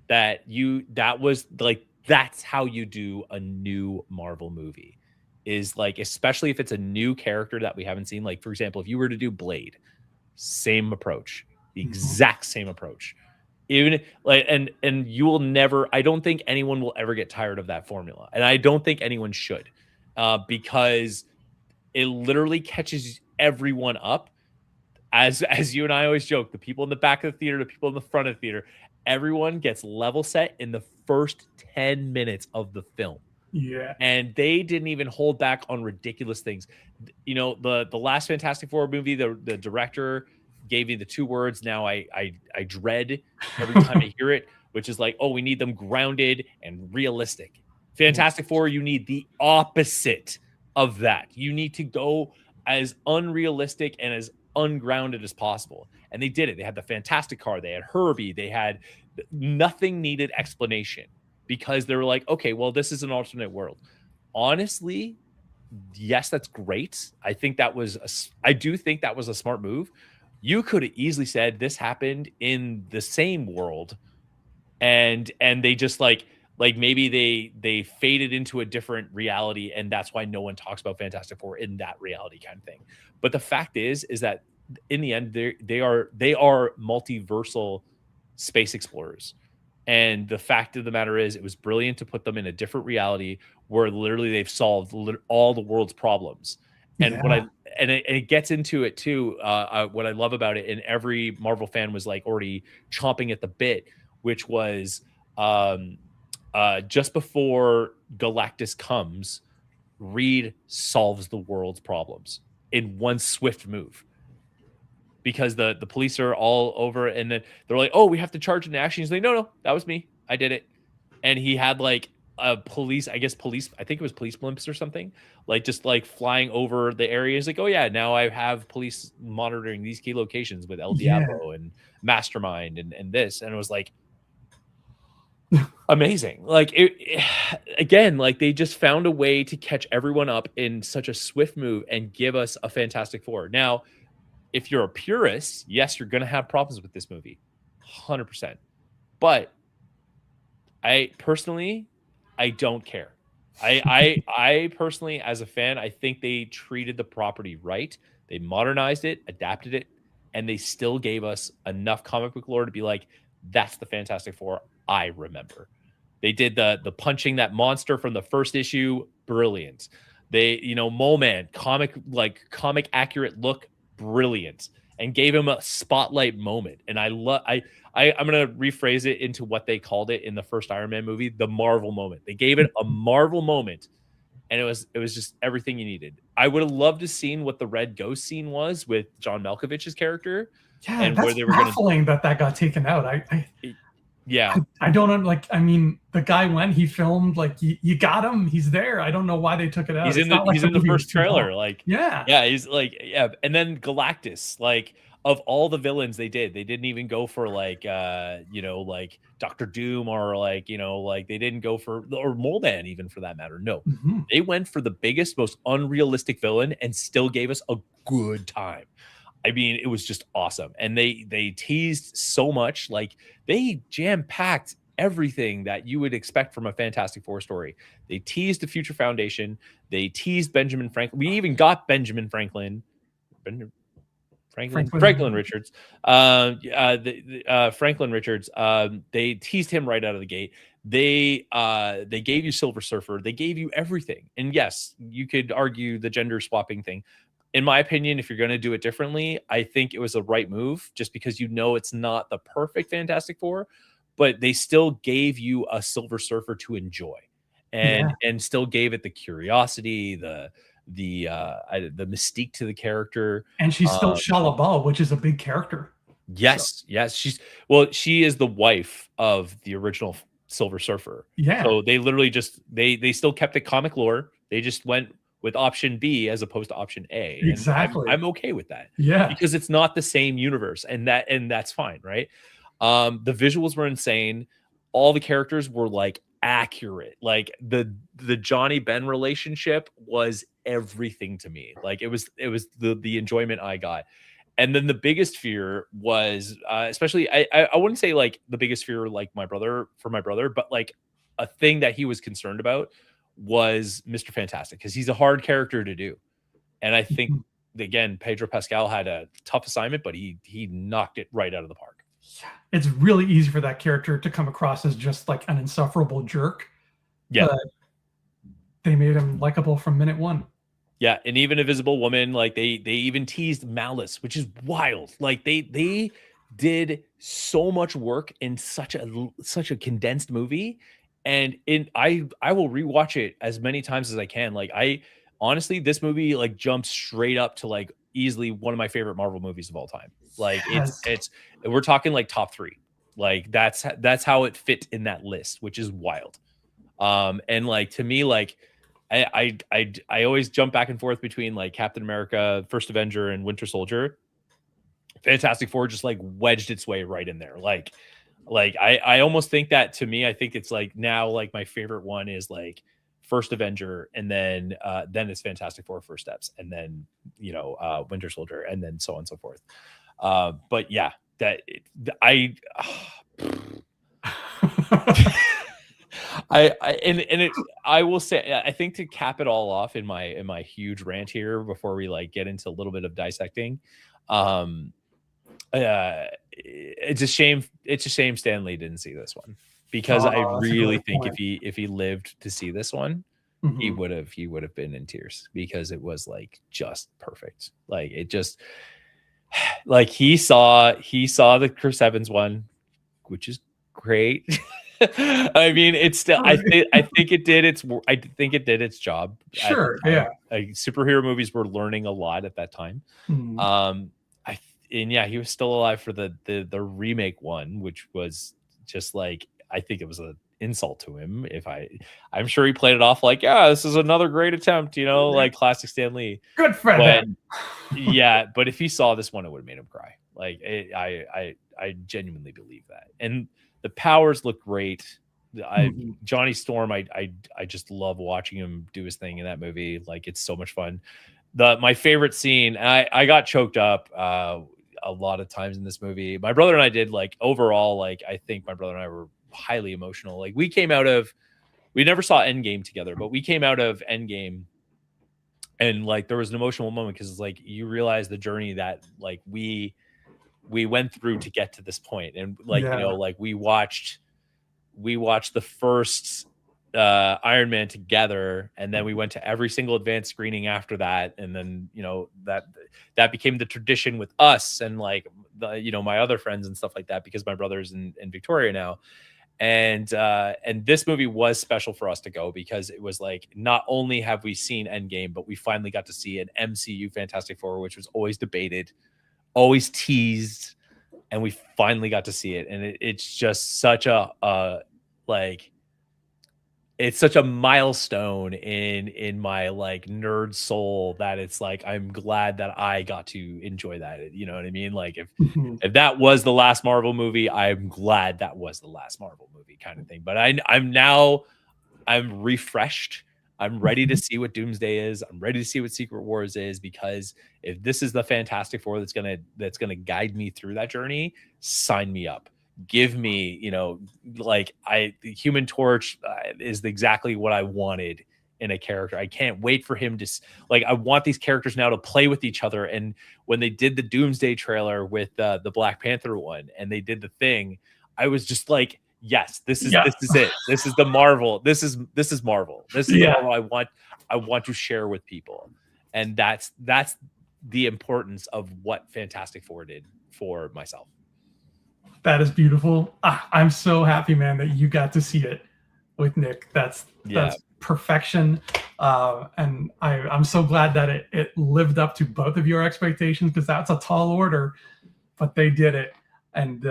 that was like, that's how you do a new Marvel movie, is like, especially if it's a new character that we haven't seen. Like, for example, if you were to do Blade, same approach, the exact same approach. Even like, and you will never, I don't think anyone will ever get tired of that formula. And I don't think anyone should, because it literally catches everyone up. As you and I always joke, the people in the back of the theater, the people in the front of the theater, everyone gets level set in the first 10 minutes of the film. Yeah. And they didn't even hold back on ridiculous things. You know, the last Fantastic Four movie, the director gave me the 2 words now I dread every time I hear it, which is like, oh, we need them grounded and realistic. Fantastic Four, you need the opposite of that. You need to go as unrealistic and as ungrounded as possible. And they did it. They had the Fantastic Car, they had Herbie, they had nothing needed explanation, because they were like, okay, well, this is an alternate world. Honestly, yes, that's great. I do think that was a smart move. You could have easily said this happened in the same world, and they just like maybe they faded into a different reality, and that's why no one talks about Fantastic Four in that reality kind of thing. But the fact is that in the end, they are multiversal space explorers. And the fact of the matter is, it was brilliant to put them in a different reality where literally they've solved all the world's problems. And it gets into it too. What I love about it, and every Marvel fan was like already chomping at the bit, which was just before Galactus comes, Reed solves the world's problems in one swift move, because the police are all over, and then they're like, oh, we have to charge into action. He's like, no, that was me. I did it. And he had like a police, I think it was police blimps or something, like just like flying over the area. He's like, oh yeah, now I have police monitoring these key locations with El Diablo and Mastermind and this. And it was like, amazing. Like again, like they just found a way to catch everyone up in such a swift move and give us a Fantastic Four. Now, if you're a purist, yes, you're going to have problems with this movie, 100%. But I personally, I don't care. I personally, as a fan, I think they treated the property right. They modernized it, adapted it, and they still gave us enough comic book lore to be like, that's the Fantastic Four I remember. They did the punching that monster from the first issue, brilliant. They, Mole Man, comic accurate look, brilliant, and gave him a spotlight moment. And I'm gonna rephrase it into what they called it in the first Iron Man movie, the Marvel moment. They gave it a Marvel moment, and it was just everything you needed. I would have loved to seen what the Red Ghost scene was with John Malkovich's character. Yeah, and that's baffling that got taken out. I don't like. I mean, the guy he filmed, like you got him. He's there. I don't know why they took it out. He's in the first trailer. Like, yeah. He's like, yeah. And then Galactus, like, of all the villains they didn't even go for like, like Dr. Doom, or like, like they didn't go for, or Mole Man even, for that matter. No, they went for the biggest, most unrealistic villain and still gave us a good time. I mean, it was just awesome. And they teased so much, like they jam-packed everything that you would expect from a Fantastic Four story. They teased the Future Foundation. They teased Benjamin Franklin. We even got Benjamin Franklin. Franklin Richards. Franklin Richards. They teased him right out of the gate. They gave you Silver Surfer. They gave you everything. And yes, you could argue the gender swapping thing. In my opinion, if you're going to do it differently, I think it was a right move, just because it's not the perfect Fantastic Four, but they still gave you a Silver Surfer to enjoy, and still gave it the curiosity, the the mystique to the character. And she's still Shalabal, which is a big character. Yes, yes. She is the wife of the original Silver Surfer. Yeah. So they literally just they still kept the comic lore. They just went with option B as opposed to option A. Exactly. And I'm okay with that. Yeah. Because it's not the same universe, and that's fine, right? The visuals were insane. All the characters were like accurate. Like the Johnny Ben relationship was everything to me. Like it was the enjoyment I got. And then the biggest fear was, especially, I wouldn't say like the biggest fear like my brother, but like a thing that he was concerned about was Mr. Fantastic, because he's a hard character to do. And I think, again, Pedro Pascal had a tough assignment, but he knocked it right out of the park. Yeah. It's really easy for that character to come across as just like an insufferable jerk. Yeah. But they made him likable from minute one. Yeah, and even Invisible Woman, like they even teased Malice, which is wild. Like they did so much work in such a condensed movie, and I will rewatch it as many times as I can. Like honestly, this movie like jumps straight up to like easily one of my favorite Marvel movies of all time. Like Yes. it's we're talking like top 3. Like that's how it fit in that list, which is wild. And like to me, like I always jump back and forth between like Captain America, First Avenger, and Winter Soldier. Fantastic Four just like wedged its way right in there. Like I almost think that, to me, I think it's like now like my favorite one is like First Avenger, and then it's Fantastic Four First Steps, and then Winter Soldier, and then so on and so forth. But yeah, I will say, I think, to cap it all off in my huge rant here before we like get into a little bit of dissecting, it's a shame Stan Lee didn't see this one, because I really think if he lived to see this one, he would have been in tears, because it was like just perfect. Like it just, like he saw the Chris Evans one, which is great. I mean, it's still, I think it did its job. Sure. Yeah. Superhero movies were learning a lot at that time. He was still alive for the remake one, which was just like, I think it was an insult to him. I'm sure he played it off like, yeah, this is another great attempt, like classic Stan Lee. Good for him. Yeah, but if he saw this one, it would have made him cry. Like I genuinely believe that. And the powers look great. Johnny Storm, I just love watching him do his thing in that movie. Like it's so much fun. My favorite scene, and I got choked up a lot of times in this movie. My brother and I did, like, overall, like I think my brother and I were highly emotional. Like we never saw Endgame together, but we came out of Endgame and like there was an emotional moment, because it's like you realize the journey that like we went through to get to this point. And like, like we watched the first Iron Man together, and then we went to every single advanced screening after that. And then, that became the tradition with us and like my other friends and stuff like that, because my brother's in Victoria now. And this movie was special for us to go, because it was like, not only have we seen Endgame, but we finally got to see an MCU Fantastic Four, which was always debated, always teased, and we finally got to see it. And it's just such it's such a milestone in my like nerd soul, that it's like, I'm glad that I got to enjoy that. You know what I mean? Like if that was the last Marvel movie, I'm glad that was the last Marvel movie, kind of thing. But I'm refreshed. I'm ready to see what Doomsday is. I'm ready to see what Secret Wars is, because if this is the Fantastic Four that's gonna guide me through that journey, sign me up. Give me, the Human Torch is exactly what I wanted in a character. I can't wait for him to, like, I want these characters now to play with each other. And when they did the Doomsday trailer with the Black Panther one, and they did the thing, I was just like, yes, this is it. This is the Marvel. This is Marvel. This is the Marvel I want to share with people. And that's the importance of what Fantastic Four did for myself. That is beautiful. I'm so happy, man, that you got to see it with Nick. That's perfection. And I'm so glad that it lived up to both of your expectations, because that's a tall order, but they did it. And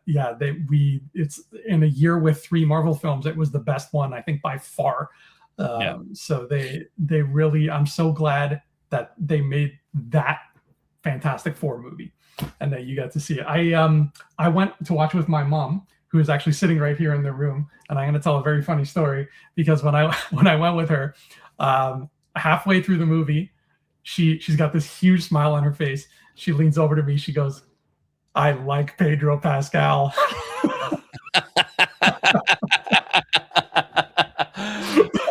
yeah, it's in a year with 3 Marvel films, it was the best one, I think, by far. So they really, I'm so glad that they made that Fantastic Four movie and that you got to see it. I went to watch with my mom, who is actually sitting right here in the room, and I'm going to tell a very funny story, because when I went with her, halfway through the movie, she's got this huge smile on her face. She leans over to me. She goes, "I like Pedro Pascal."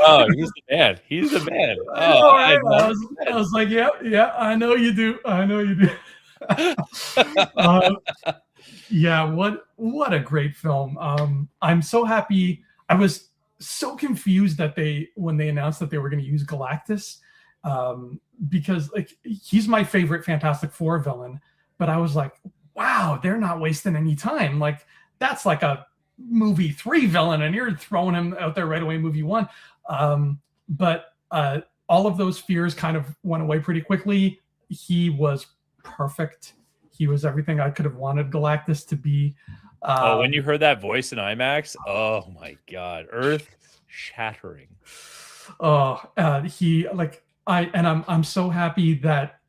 Oh, he's the man. He's the man. Oh, I was like, yeah, I know you do. I know you do. Yeah, what a great film. I'm so happy. I was so confused that when they announced that they were going to use Galactus, because like he's my favorite Fantastic Four villain, but I was like, wow, they're not wasting any time. Like that's like a movie 3 villain, and you're throwing him out there right away, movie 1. But all of those fears kind of went away pretty quickly. He was perfect. He was everything I could have wanted Galactus to be. When you heard that voice in IMAX, oh my God, earth shattering. I'm so happy that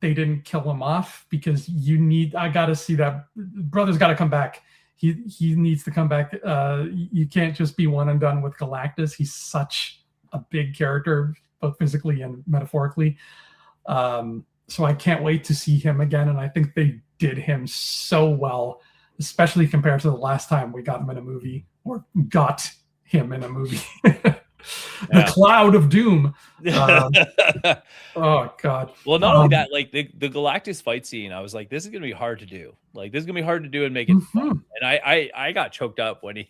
they didn't kill him off, because I got to see that brother's got to come back. He needs to come back. You can't just be one and done with Galactus. He's such a big character, both physically and metaphorically. So I can't wait to see him again. And I think they did him so well, especially compared to the last time we got him in a movie, or got him in a movie. The Cloud of Doom. Oh God. Well, not only that, like the Galactus fight scene, I was like, this is gonna be hard to do. Like this is gonna be hard to do and make it fun. And I got choked up when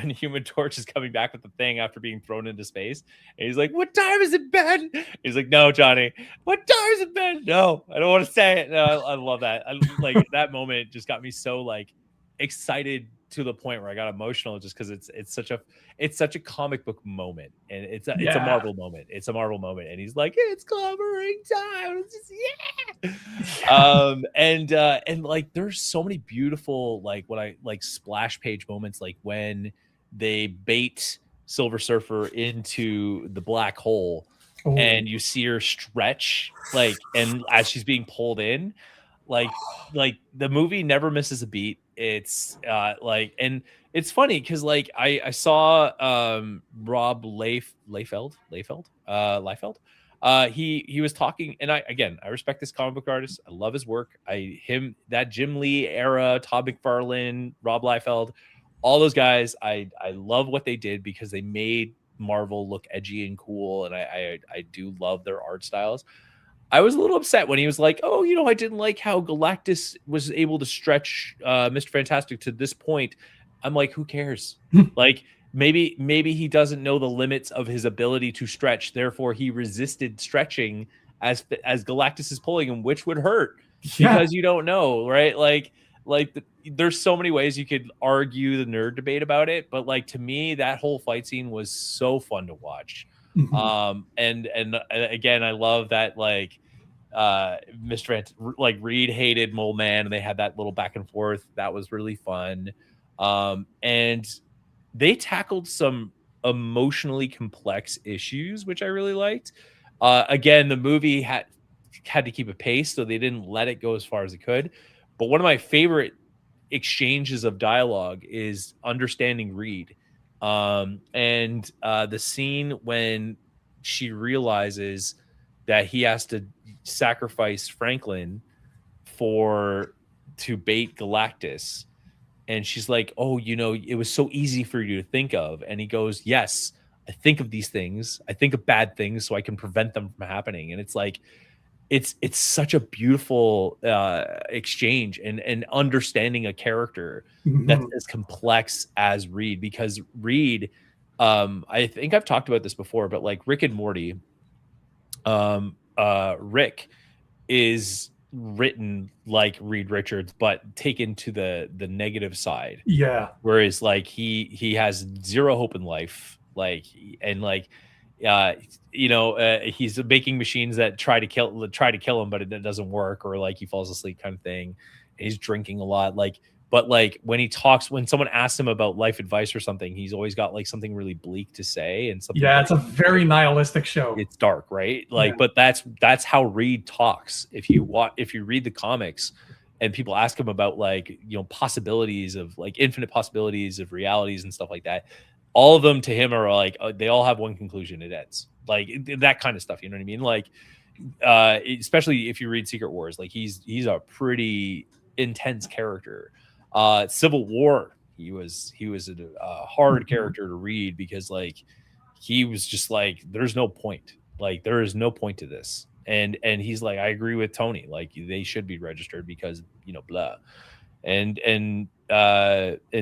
Human Torch is coming back with the thing after being thrown into space, and he's like, "What time is it, Ben?" He's like, "No, Johnny. What time is it, Ben?" "No, I don't want to say it." No, I love that. Like that moment just got me so like excited to the point where I got emotional, just because it's such a comic book moment, and it's a Marvel moment. It's a Marvel moment, and he's like, "It's covering time." It's just, yeah. And like there's so many beautiful splash page moments, like when they bait Silver Surfer into the black hole. Ooh. And you see her stretch, like, and as she's being pulled in, like the movie never misses a beat. It's and it's funny because like I saw Rob Liefeld. He was talking, and I respect this comic book artist. I love his work. That Jim Lee era, Todd McFarlane, Rob Liefeld, all those guys. I love what they did, because they made Marvel look edgy and cool, and I do love their art styles. I was a little upset when he was like, "Oh, I didn't like how Galactus was able to stretch Mr. Fantastic to this point." I'm like, who cares? Like maybe he doesn't know the limits of his ability to stretch, therefore he resisted stretching as Galactus is pulling him, which would hurt because you don't know, right? There's so many ways you could argue the nerd debate about it, but like to me, that whole fight scene was so fun to watch. Mm-hmm. And again, I love that Mr. Reed hated Mole Man, and they had that little back and forth. That was really fun. And they tackled some emotionally complex issues, which I really liked. Again, the movie had to keep a pace, so they didn't let it go as far as it could. But one of my favorite exchanges of dialogue is understanding Reed. And the scene when she realizes that he has to sacrifice Franklin to bait Galactus. And she's like, "Oh, it was so easy for you to think of." And he goes, "Yes, I think of these things. I think of bad things so I can prevent them from happening." And it's like, it's such a beautiful exchange and understanding a character that's as complex as Reed, because Reed, I think I've talked about this before, but like Rick and Morty, Rick is written like Reed Richards, but taken to the negative side. Yeah. Whereas like he has zero hope in life. like, and like, he's making machines that try to kill him, but it doesn't work, or like he falls asleep kind of thing. He's drinking a lot, like, but like when someone asks him about life advice or something, he's always got like something really bleak to say and something. Yeah, it's a very nihilistic show. It's dark, right? Like, but that's how Reed talks. If you read the comics, and people ask him about like, possibilities of like infinite possibilities of realities and stuff like that, all of them to him are like, they all have one conclusion: it ends. Like that kind of stuff. You know what I mean? Like, especially if you read Secret Wars, like he's a pretty intense character. Civil War, he was a hard character to read, because like he was just like, there's no point. Like there is no point to this. And he's like, I agree with Tony. Like they should be registered because blah. And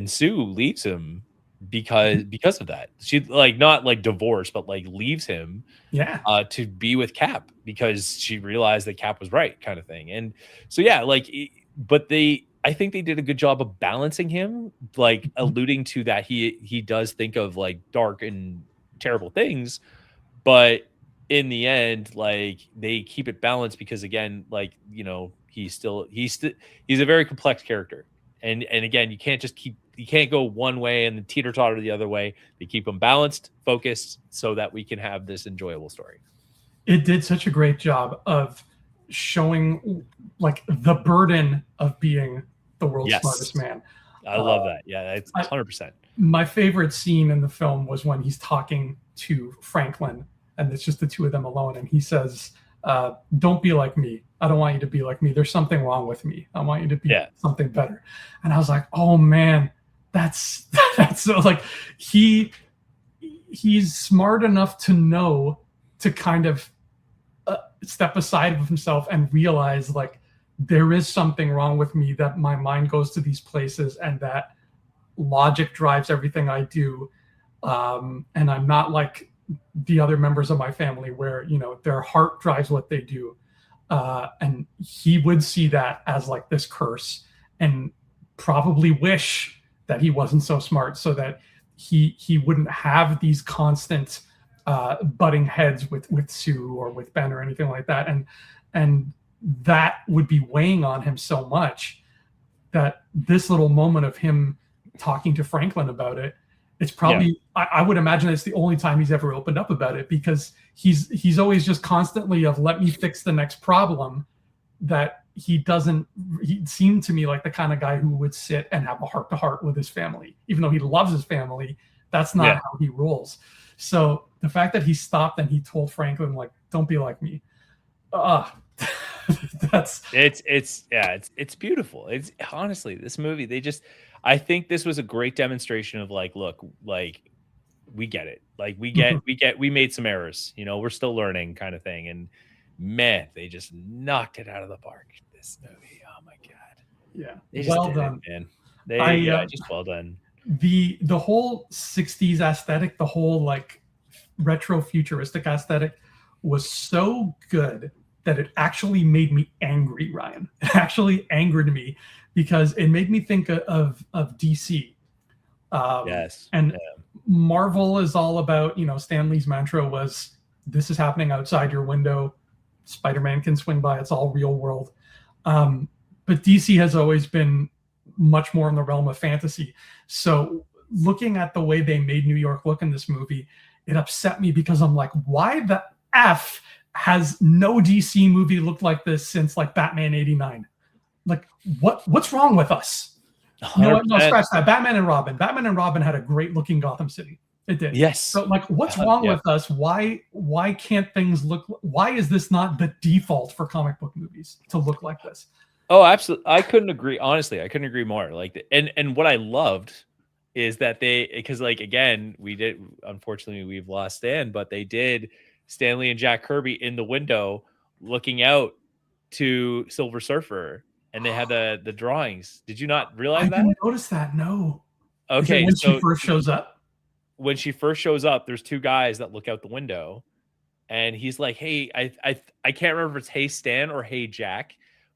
Sue leaves him because of that. She like not like divorced, but like leaves him to be with Cap, because she realized that Cap was right, kind of thing. And so like, but I think they did a good job of balancing him, like alluding to that he does think of like dark and terrible things, but in the end, like they keep it balanced, because again, like he's a very complex character, and again, you can't go one way and then teeter totter the other way. They keep them balanced, focused, so that we can have this enjoyable story. It did such a great job of showing like the burden of being the world's smartest man. I love that. Yeah, it's 100%. My favorite scene in the film was when he's talking to Franklin, and it's just the two of them alone, and he says, don't be like me. I don't want you to be like me. There's something wrong with me. I want you to be something better. And I was like, oh man, that's so like he's smart enough to know to kind of step aside of himself and realize like there is something wrong with me, that my mind goes to these places and that logic drives everything I do. And I'm not like the other members of my family where, their heart drives what they do. And he would see that as like this curse, and probably wish that he wasn't so smart, so that he wouldn't have these constant butting heads with Sue or with Ben or anything like that. And that would be weighing on him so much that this little moment of him talking to Franklin about it, it's probably, I would imagine it's the only time he's ever opened up about it, because he's always just constantly of, let me fix the next problem, that he seemed to me like the kind of guy who would sit and have a heart to heart with his family, even though he loves his family. That's not how he rolls. So the fact that he stopped and he told Franklin, like, don't be like me. It's beautiful. It's honestly, this movie, I think this was a great demonstration of like, look, like we get it. Like we made some errors, we're still learning, kind of thing. And man, they just knocked it out of the park, this movie. Oh my God. Yeah. Well done, man. Just well done. The whole 60s aesthetic, the whole like retro futuristic aesthetic was so good that it actually made me angry, Ryan. It actually angered me, because it made me think of DC. And Marvel is all about, Stan Lee's mantra was, this is happening outside your window. Spider-Man can swing by. It's all real world. But DC has always been much more in the realm of fantasy. So looking at the way they made New York look in this movie, it upset me, because I'm like, why the F has no DC movie looked like this since like Batman 89? Like what's wrong with us? No, scratch that. Batman and Robin had a great looking Gotham City. It did. Yes. So like, what's wrong with us? Why can't things look? Why is this not the default for comic book movies to look like this? Oh, absolutely. I couldn't agree. Honestly, I couldn't agree more. Like, and what I loved is that because like, again, unfortunately we've lost Stan, but they did Stanley and Jack Kirby in the window looking out to Silver Surfer, and they had the drawings. Did you not realize that? I didn't notice that. No. Okay. When she first shows up? When she first shows up, there's two guys that look out the window, and he's like, hey, I can't remember if it's Hey Stan or Hey Jack,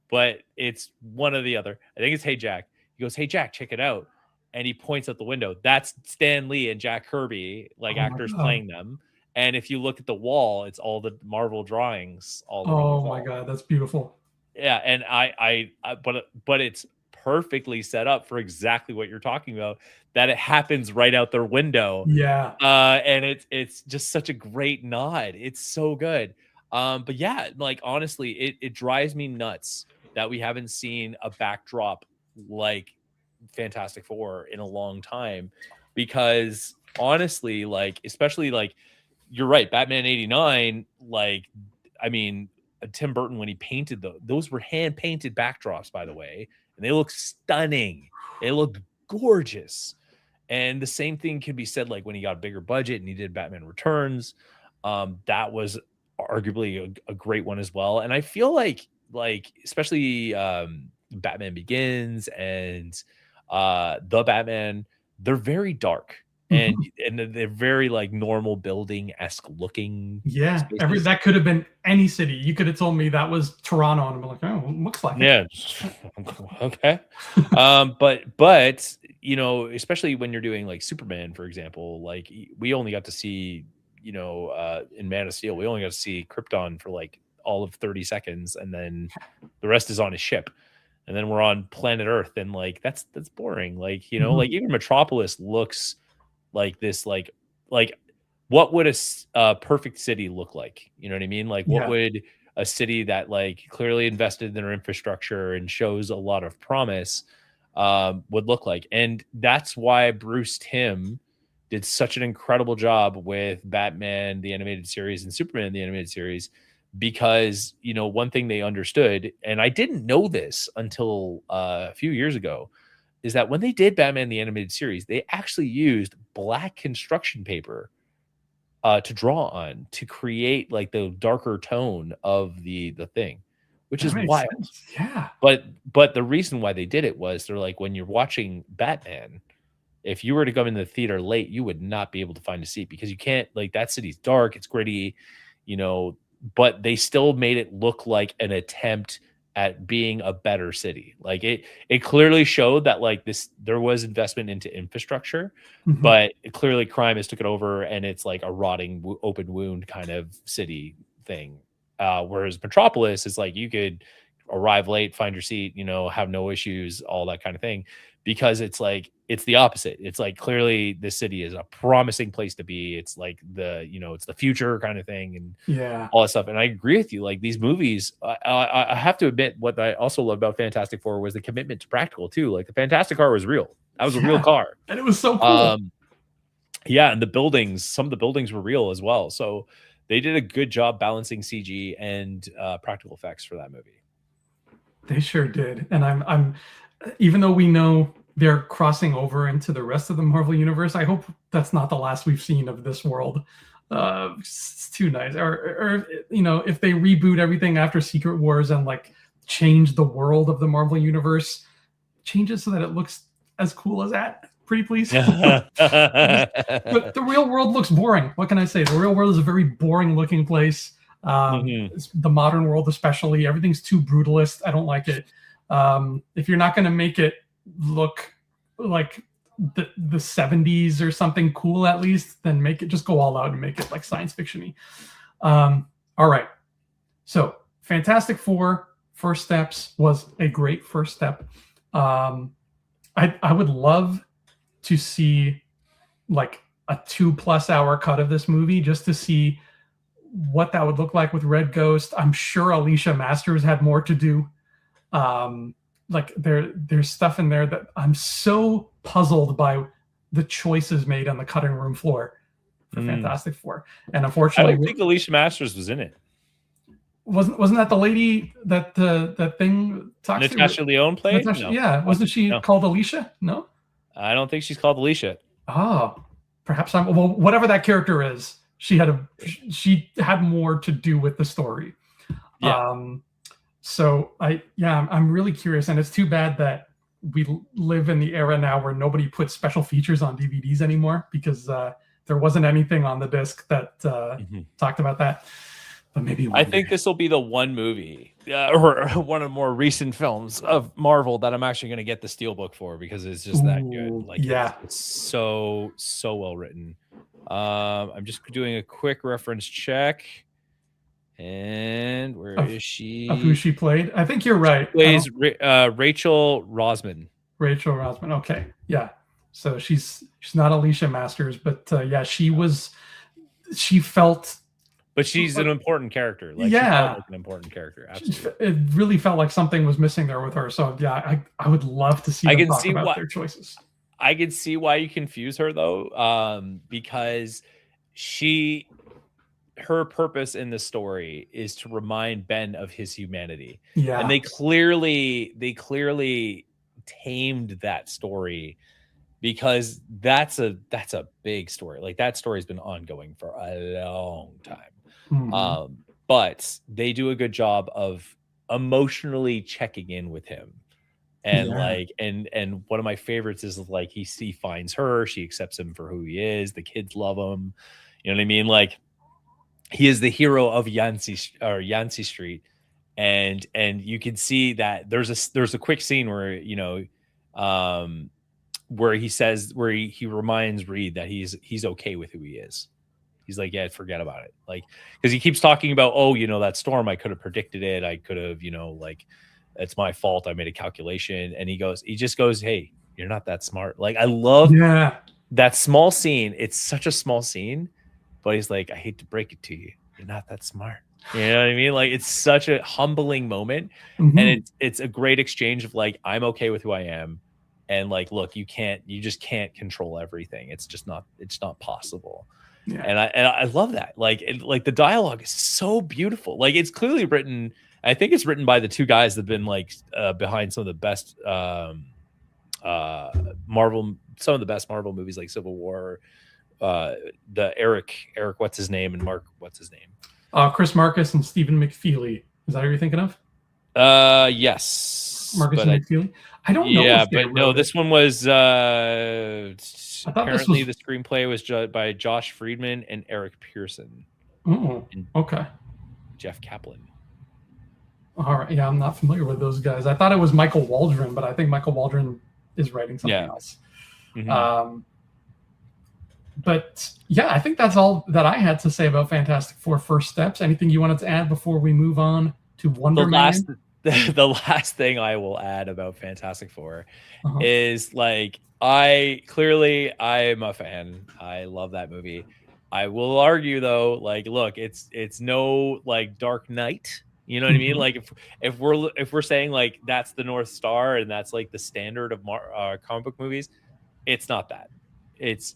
but it's one or the other. I think it's Hey Jack. He goes, hey Jack, check it out. and he points out the window. That's Stan Lee and Jack Kirby, like actors playing them. And if you look at the wall, it's all the Marvel drawings all around the wall. Oh my God, that's beautiful. Yeah, and but it's perfectly set up for exactly what you're talking about, that it happens right out their window. Yeah. And it's just such a great nod. It's so good. But yeah, like honestly, it drives me nuts that we haven't seen a backdrop like Fantastic Four in a long time, because honestly, like, especially like, you're right, Batman 89, like, I mean, Tim Burton, when he painted those were hand painted backdrops, by the way, and they look stunning. They look gorgeous. And the same thing can be said like when he got a bigger budget and he did Batman Returns. That was arguably a great one as well. And I feel like especially Batman Begins and the Batman, they're very dark. And they're very like normal building-esque looking. Yeah, that could have been any city. You could have told me that was Toronto, and I'm like, oh, it looks like it. Okay. But you know, especially when you're doing like Superman, for example, like we only got to see, you know, in Man of Steel, we only got to see Krypton for like all of 30 seconds, and then the rest is on his ship. And then we're on planet Earth, and like that's boring. Like, you know, like even Metropolis looks like this, like what would a perfect city look like? You know what I mean? Like what would a city that like clearly invested in their infrastructure and shows a lot of promise would look like? And that's why Bruce Timm did such an incredible job with Batman the animated series and Superman the animated series, because, you know, one thing they understood, and I didn't know this until a few years ago, is that when they did Batman the animated series, they actually used black construction paper to draw on to create like the darker tone of the thing, which is wild. Sense. Yeah. But the reason why they did it was they're like, when you're watching Batman, if you were to come in the theater late, you would not be able to find a seat, because you can't, like, that city's dark, it's gritty, you know, but they still made it look like an attempt at being a better city. Like it clearly showed that like there was investment into infrastructure, but clearly crime has took it over, and it's like a rotting open wound kind of city thing. Whereas Metropolis is like, you could arrive late, find your seat, you know, have no issues, all that kind of thing, because it's like, it's the opposite. It's like, clearly this city is a promising place to be. It's like it's the future kind of thing, and all that stuff. And I agree with you. Like these movies, I have to admit, what I also love about Fantastic Four was the commitment to practical too. Like the Fantastic car was real. That was a real car. And it was so cool. And the buildings, some of the buildings were real as well. So they did a good job balancing CG and practical effects for that movie. They sure did. And I'm even though we know they're crossing over into the rest of the Marvel universe, I hope that's not the last we've seen of this world. It's too nice. Or you know, if they reboot everything after Secret Wars and like change the world of the Marvel universe, change it so that it looks as cool as that. Pretty please. But the real world looks boring. What can I say? The real world is a very boring looking place. The modern world especially, everything's too brutalist. I don't like it. If you're not going to make it look like the 70s or something cool, at least, then make it, just go all out and make it like science fiction-y. All right, so Fantastic Four First Steps was a great first step. I would love to see like a 2+ hour cut of this movie, just to see what that would look like with Red Ghost. I'm sure Alicia Masters had more to do. Like there's stuff in there that I'm so puzzled by the choices made on the cutting room floor for Fantastic Four. And unfortunately, I don't think Alicia Masters was in it. Wasn't that the lady that that thing talks to? Natasha Lyonne played? Natasha, no. Yeah, wasn't she called Alicia? No, I don't think she's called Alicia. Oh, perhaps whatever that character is, she had more to do with the story. Yeah. So I'm really curious, and it's too bad that we live in the era now where nobody puts special features on DVDs anymore, because there wasn't anything on the disc that talked about that. but maybe I think this will be the one movie or one of the more recent films of Marvel that I'm actually going to get the Steelbook for, because it's just that good. Like, yeah, it's so well written. I'm just doing a quick reference check. And where is she? Of who she played? I think you're right. She plays Rachel Rosman. Rachel Rosman. Okay, yeah. So she's not Alicia Masters, but yeah, she felt. But she's an important character. Like, yeah, she felt like an important character. Absolutely. It really felt like something was missing there with her. So yeah, I would love to see them talk about their choices. I can see why you confuse her though, because her purpose in the story is to remind Ben of his humanity. Yeah, and they clearly tamed that story, because that's a big story. Like, that story has been ongoing for a long time. Mm-hmm. But they do a good job of emotionally checking in with him. And like, and one of my favorites is like, he finds her, she accepts him for who he is, the kids love him. You know what I mean? Like, he is the hero of Yancey Street. And you can see that there's a quick scene where, where he reminds Reed that he's okay with who he is. He's like, yeah, forget about it. Like, because he keeps talking about, that storm, I could have predicted it. I could have, like, it's my fault. I made a calculation. And he just goes, hey, you're not that smart. Like, I love that small scene. It's such a small scene, but he's like, I hate to break it to you, you're not that smart. You know what I mean? Like, it's such a humbling moment. Mm-hmm. And it's a great exchange of like, I'm okay with who I am. And like, look, you just can't control everything. It's not possible. Yeah. And I love that. Like, the dialogue is so beautiful. Like, it's clearly written. I think it's written by the two guys that have been like behind some of the best Marvel movies, like Civil War, the Eric, what's his name, and Mark, what's his name? Chris Marcus and Stephen McFeely. Is that what you're thinking of? Yes. Marcus and McFeely. I don't know. Yeah, but no, this one was apparently the screenplay was by Josh Friedman and Eric Pearson. Oh, okay. Jeff Kaplan. All right. Yeah, I'm not familiar with those guys. I thought it was Michael Waldron, but I think Michael Waldron is writing something else. Mm-hmm. But yeah, I think that's all that I had to say about Fantastic Four First Steps. Anything you wanted to add before we move on to Wonder Man? The last thing I will add about Fantastic Four is like, I'm a fan. I love that movie. I will argue though, like, look, it's no like Dark Knight. You know what I mean? Like, if we're saying like that's the North Star and that's like the standard of comic book movies, it's not that. It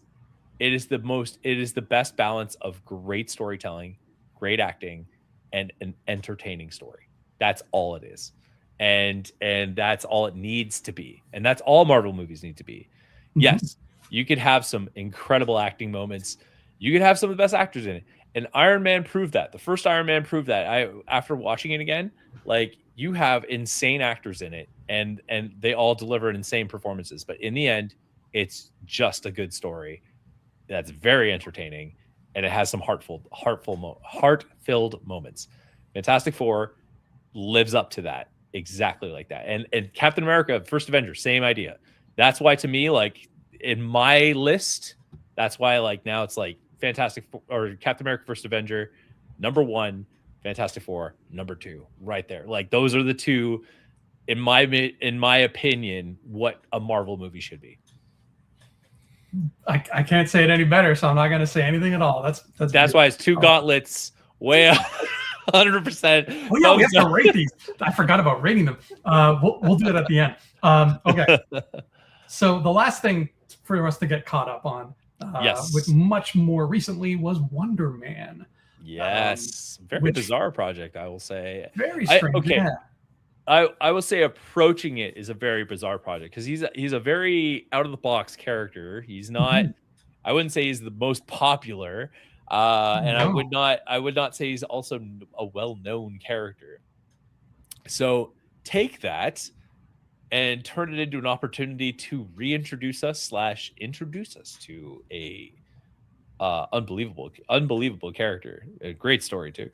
is the best balance of great storytelling, great acting, and an entertaining story. That's all it is. And that's all it needs to be. And that's all Marvel movies need to be. Mm-hmm. Yes, you could have some incredible acting moments. You could have some of the best actors in it. And Iron Man proved that. The first Iron Man proved that. After watching it again, like, you have insane actors in it, and they all deliver insane performances. But in the end, it's just a good story that's very entertaining, and it has some heart-filled moments. Fantastic Four lives up to that, exactly like that. And Captain America, First Avenger, same idea. That's why, to me, like, in my list, that's why, like, now it's like Fantastic Four, or Captain America, First Avenger, number 1, Fantastic Four, number 2, right there. Like, those are the two, in my opinion, what a Marvel movie should be. I can't say it any better, so I'm not going to say anything at all. That's why it's 2 gauntlets, way up. 100%. Oh yeah, we have to rate these. I forgot about rating them. We'll do it at the end. Okay. So the last thing for us to get caught up on, with much more recently, was Wonder Man. Yes, very bizarre project, I will say. Very strange. I will say approaching it is a very bizarre project, because he's a very out of the box character. He's not. I wouldn't say he's the most popular. And I would not say he's also a well-known character. So take that and turn it into an opportunity to reintroduce us / introduce us to a unbelievable character. A great story too.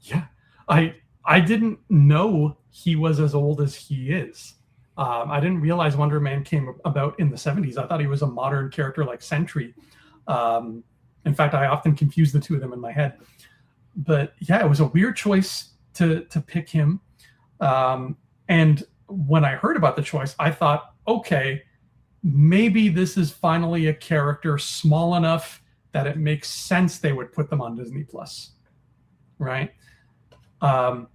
Yeah, I didn't know he was as old as he is. I didn't realize Wonder Man came about in the 70s. I thought he was a modern character like Sentry. In fact, I often confuse the two of them in my head. But yeah, it was a weird choice to pick him. And when I heard about the choice, I thought, okay, maybe this is finally a character small enough that it makes sense they would put them on Disney Plus, right? And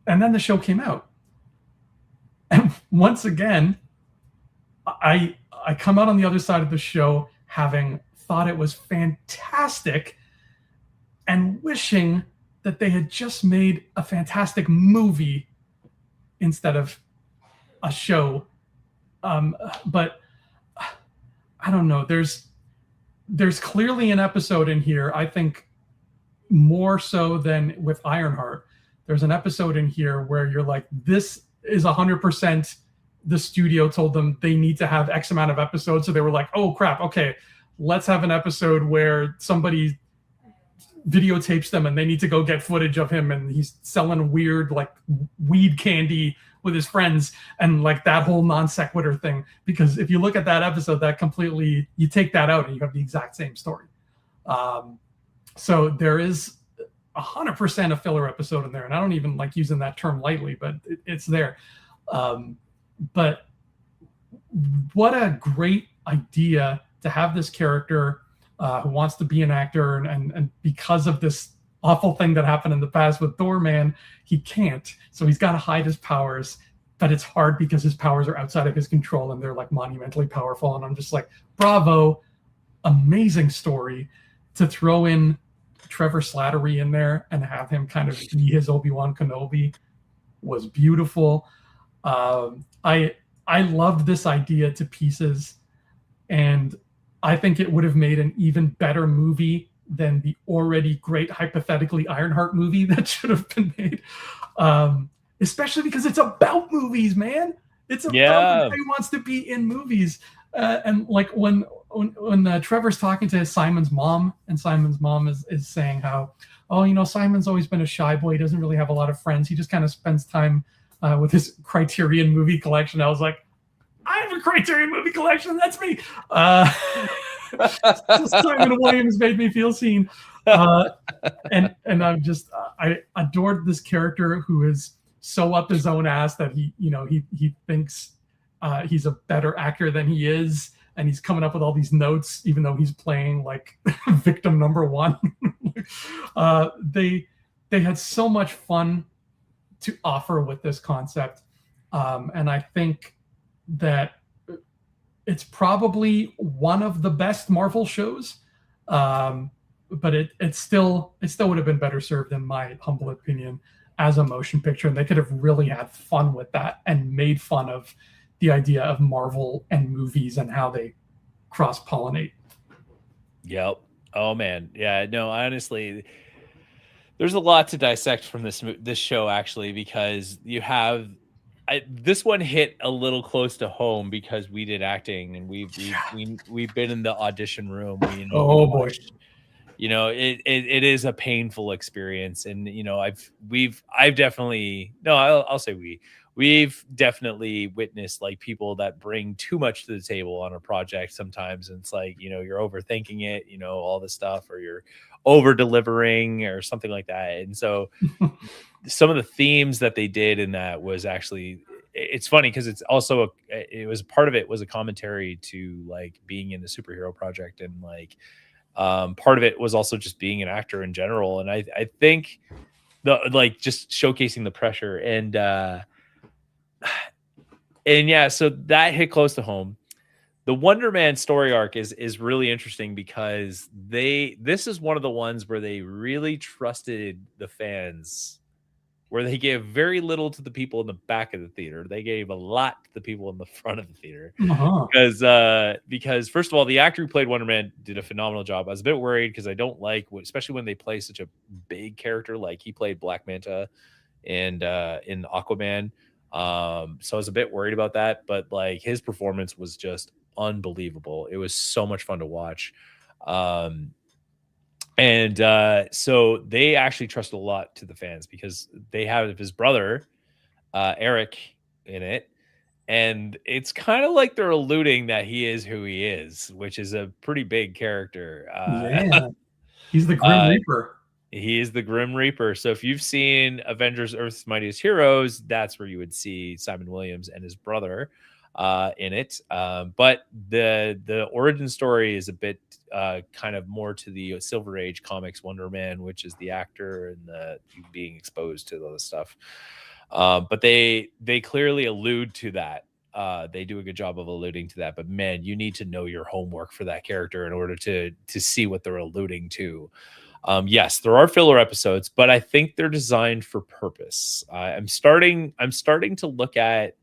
then the show came out, and once again, I come out on the other side of the show having thought it was fantastic, and wishing that they had just made a fantastic movie instead of a show. But I don't know. There's clearly an episode in here, I think more so than with Ironheart. There's an episode in here where you're like, this is 100% the studio told them they need to have X amount of episodes. So they were like, oh crap, okay, let's have an episode where somebody videotapes them and they need to go get footage of him and he's selling weird like weed candy with his friends and like that whole non sequitur thing. Because if you look at that episode, that completely, you take that out and you have the exact same story. So there is 100% a filler episode in there, and I don't even like using that term lightly, but it's there. But what a great idea to have this character who wants to be an actor, and because of this awful thing that happened in the past with Doorman, he can't. So he's got to hide his powers, but it's hard because his powers are outside of his control and they're like monumentally powerful. And I'm just like, bravo, amazing story. To throw in Trevor Slattery in there and have him kind of be his Obi-Wan Kenobi was beautiful. I loved this idea to pieces, and I think it would have made an even better movie than the already great hypothetically Ironheart movie that should have been made. Especially because it's about movies, man. It's about the guy who wants to be in movies. And like when Trevor's talking to Simon's mom, and Simon's mom is saying how, oh, you know, Simon's always been a shy boy. He doesn't really have a lot of friends. He just kind of spends time with his Criterion movie collection. I was like, I have a Criterion movie collection. That's me. Simon Williams made me feel seen. And I'm just, I adored this character who is so up his own ass that he thinks he's a better actor than he is. And he's coming up with all these notes, even though he's playing like victim number one. They had so much fun to offer with this concept. And I think that it's probably one of the best Marvel shows. But it still would have been better served, in my humble opinion, as a motion picture. And they could have really had fun with that and made fun of the idea of Marvel and movies and how they cross-pollinate. Yep. Oh man. Yeah, no, honestly, there's a lot to dissect from this show, actually, because you have this one hit a little close to home because we did acting and we've been in the audition room. Oh boy. You know, it is a painful experience, and you know, I've definitely, no, I'll say we've definitely witnessed like people that bring too much to the table on a project sometimes, and it's like, you know, you're overthinking it, you know, all this stuff, or you're over delivering or something like that. And so some of the themes that they did in that was actually, it's funny because it's also part of it was a commentary to like being in the superhero project, and like part of it was also just being an actor in general. And I think like just showcasing the pressure and yeah, so that hit close to home. The Wonder Man story arc is really interesting because this is one of the ones where they really trusted the fans, where they gave very little to the people in the back of the theater. They gave a lot to the people in the front of the theater. Because first of all, the actor who played Wonder Man did a phenomenal job. I was a bit worried because I don't like, especially when they play such a big character, like he played Black Manta and in Aquaman. So I was a bit worried about that, but like his performance was just unbelievable. It was so much fun to watch. And so they actually trusted a lot to the fans because they have his brother, Eric, in it. And it's kind of like they're alluding that he is who he is, which is a pretty big character. Yeah. He's the Grim Reaper. He is the Grim Reaper. So if you've seen Avengers Earth's Mightiest Heroes, that's where you would see Simon Williams and his brother in it. But the origin story is a bit kind of more to the Silver Age comics Wonder Man, which is the actor and the being exposed to all this stuff. But they clearly allude to that. They do a good job of alluding to that. But man, you need to know your homework for that character in order to see what they're alluding to. Yes, there are filler episodes, but I think they're designed for purpose. I'm starting to look at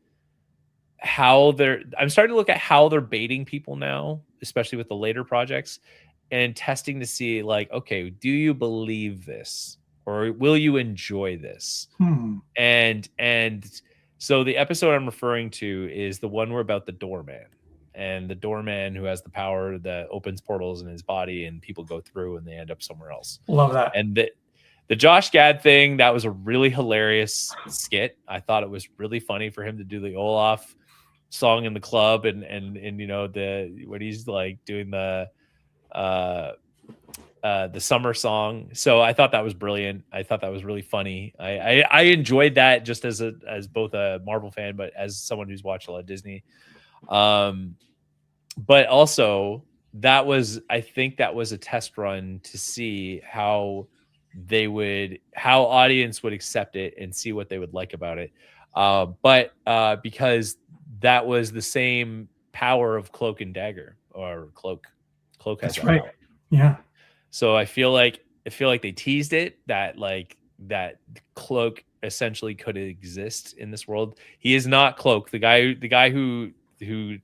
how they're baiting people now, especially with the later projects, and testing to see like, okay, do you believe this or will you enjoy this? And so the episode I'm referring to is the one where about the doorman. And the doorman who has the power that opens portals in his body and people go through and they end up somewhere else. Love that. And the Josh Gad thing, that was a really hilarious skit. I thought it was really funny for him to do the Olaf song in the club and you know, when he's like doing the summer song. So I thought that was brilliant. I thought that was really funny. I enjoyed that just as both a Marvel fan, but as someone who's watched a lot of Disney. But also I think that was a test run to see how audience would accept it and see what they would like about it. But because that was the same power of Cloak and Dagger, or Cloak has that's right. Power. Yeah. So I feel like they teased it that Cloak essentially could exist in this world. He is not Cloak. The guy who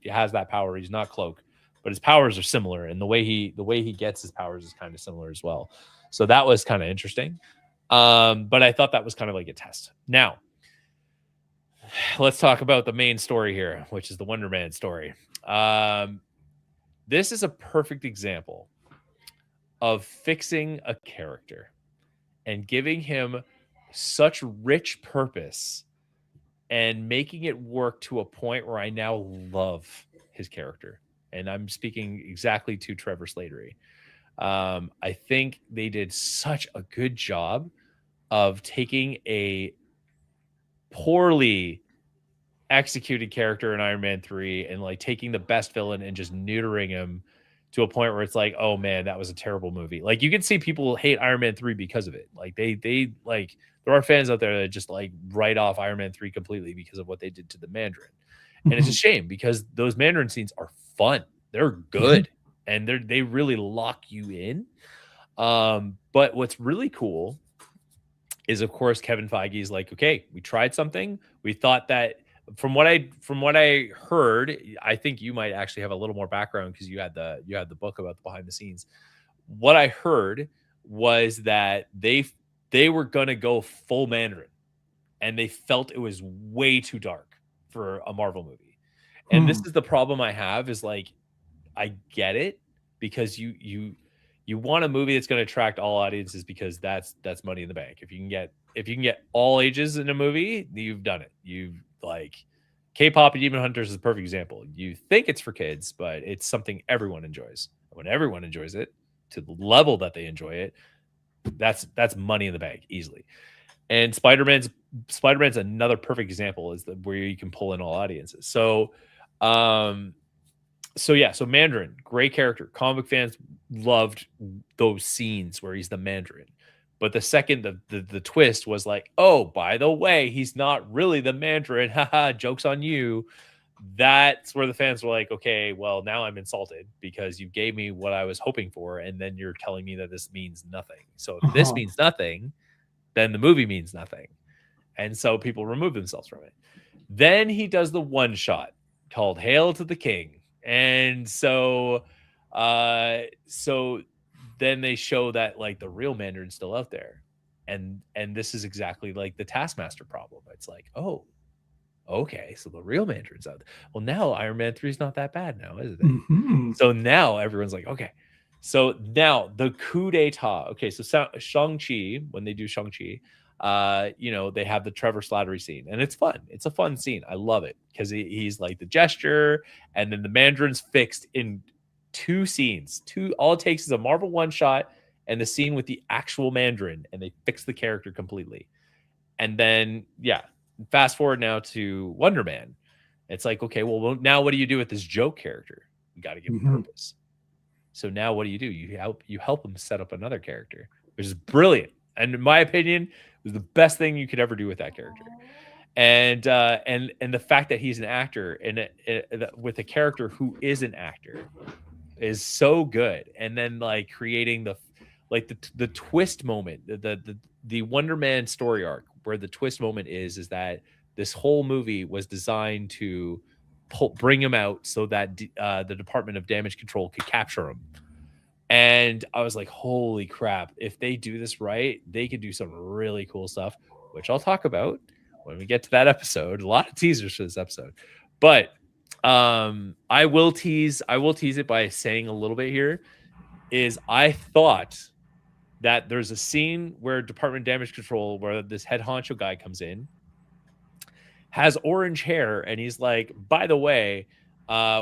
has that power, he's not Cloak, but his powers are similar, and the way he gets his powers is kind of similar as well. So that was kind of interesting. But I thought that was kind of like a test. Now, let's talk about the main story here, which is the Wonder Man story. This is a perfect example of fixing a character and giving him such rich purpose and making it work to a point where I now love his character. And I'm speaking exactly to Trevor Slattery. I think they did such a good job of taking a poorly executed character in Iron Man 3 and like taking the best villain and just neutering him to a point where it's like, oh man, that was a terrible movie. Like you can see people hate Iron Man 3 because of it. Like they like, there are fans out there that just like write off Iron Man 3 completely because of what they did to the Mandarin. And it's a shame because those Mandarin scenes are fun. They're good. And they really lock you in. But what's really cool is, of course, Kevin Feige's like, okay, we tried something. We thought that from what I heard, I think you might actually have a little more background because you had the book about the behind the scenes. What I heard was that they were gonna go full Mandarin, and they felt it was way too dark for a Marvel movie. And this is the problem I have is like, I get it because you want a movie that's going to attract all audiences because that's money in the bank. If you can get all ages in a movie, you've done it. You've like K-pop and Demon Hunters is a perfect example. You think it's for kids, but it's something everyone enjoys. When everyone enjoys it to the level that they enjoy it, that's money in the bank easily. And Spider-Man's another perfect example is where you can pull in all audiences. So Mandarin, great character. Comic fans loved those scenes where he's the Mandarin. But the second the twist was like, oh, by the way, he's not really the Mandarin. Haha, joke's on you. That's where the fans were like, okay, well, now I'm insulted because you gave me what I was hoping for, and then you're telling me that this means nothing. So if this means nothing, then the movie means nothing. And so people remove themselves from it. Then he does the one shot called Hail to the King. And so then they show that like the real Mandarin's still out there. And this is exactly like the Taskmaster problem. It's like, oh, okay, so the real Mandarin's out there. Well, now Iron Man 3 is not that bad now, is it? So now everyone's like, okay, So now the coup d'etat. Okay, so Shang-Chi, when they do Shang-Chi, they have the Trevor Slattery scene, and it's fun. It's a fun scene. I love it because he's like the gesture, and then the Mandarin's fixed in 2 scenes. All it takes is a Marvel one shot and the scene with the actual Mandarin, and they fix the character completely. And then, fast forward now to Wonder Man. It's like, okay, well, now what do you do with this joke character? You got to give him purpose. So now what do? You help him set up another character, which is brilliant. And in my opinion, it was the best thing you could ever do with that character. And the fact that he's an actor and with a character who is an actor is so good. And then like creating the twist moment, the Wonder Man story arc, where the twist moment is that this whole movie was designed to bring him out so that the Department of Damage Control could capture him. And I was like, holy crap, if they do this right, they could do some really cool stuff, which I'll talk about when we get to that episode. A lot of teasers for this episode. But I will tease it by saying a little bit here, is I thought that there's a scene where Department of Damage Control, where this head honcho guy comes in, has orange hair, and he's like, by the way,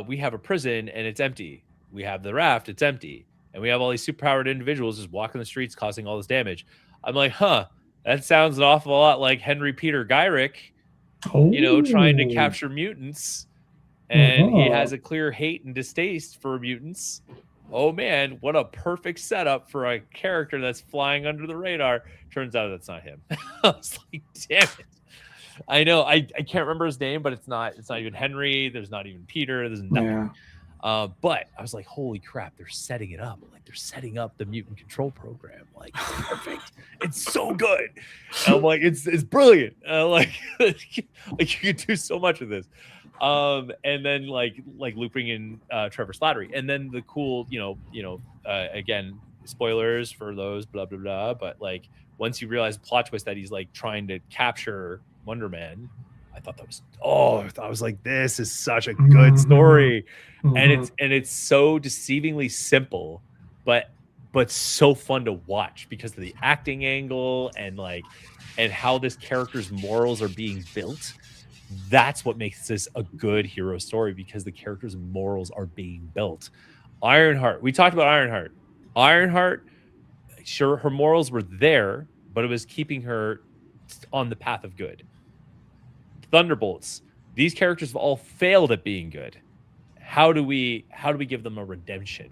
we have a prison and it's empty. We have the raft, it's empty. And we have all these superpowered individuals just walking the streets causing all this damage. I'm like, that sounds an awful lot like Henry Peter Gyrick, trying to capture mutants. And he has a clear hate and distaste for mutants. Oh man, what a perfect setup for a character that's flying under the radar. Turns out that's not him. I was like, damn it. I know, I can't remember his name, but it's not even Henry. There's not even Peter. There's nothing. Yeah. But I was like, holy crap, they're setting it up. Like, they're setting up the mutant control program. Like, perfect. It's so good. And I'm like, it's brilliant. Like you could do so much with this. And then like looping in Trevor Slattery, and then the cool, again, spoilers for those, blah blah blah. But like, once you realize the plot twist that he's like trying to capture Wonder Man, I thought I was like, this is such a good story. And it's so deceivingly simple, but so fun to watch because of the acting angle and how this character's morals are being built. That's what makes this a good hero story, because the character's morals are being built. Ironheart, we talked about Ironheart. Ironheart, sure, her morals were there, but it was keeping her on the path of good. Thunderbolts, these characters have all failed at being good. How do we give them a redemption?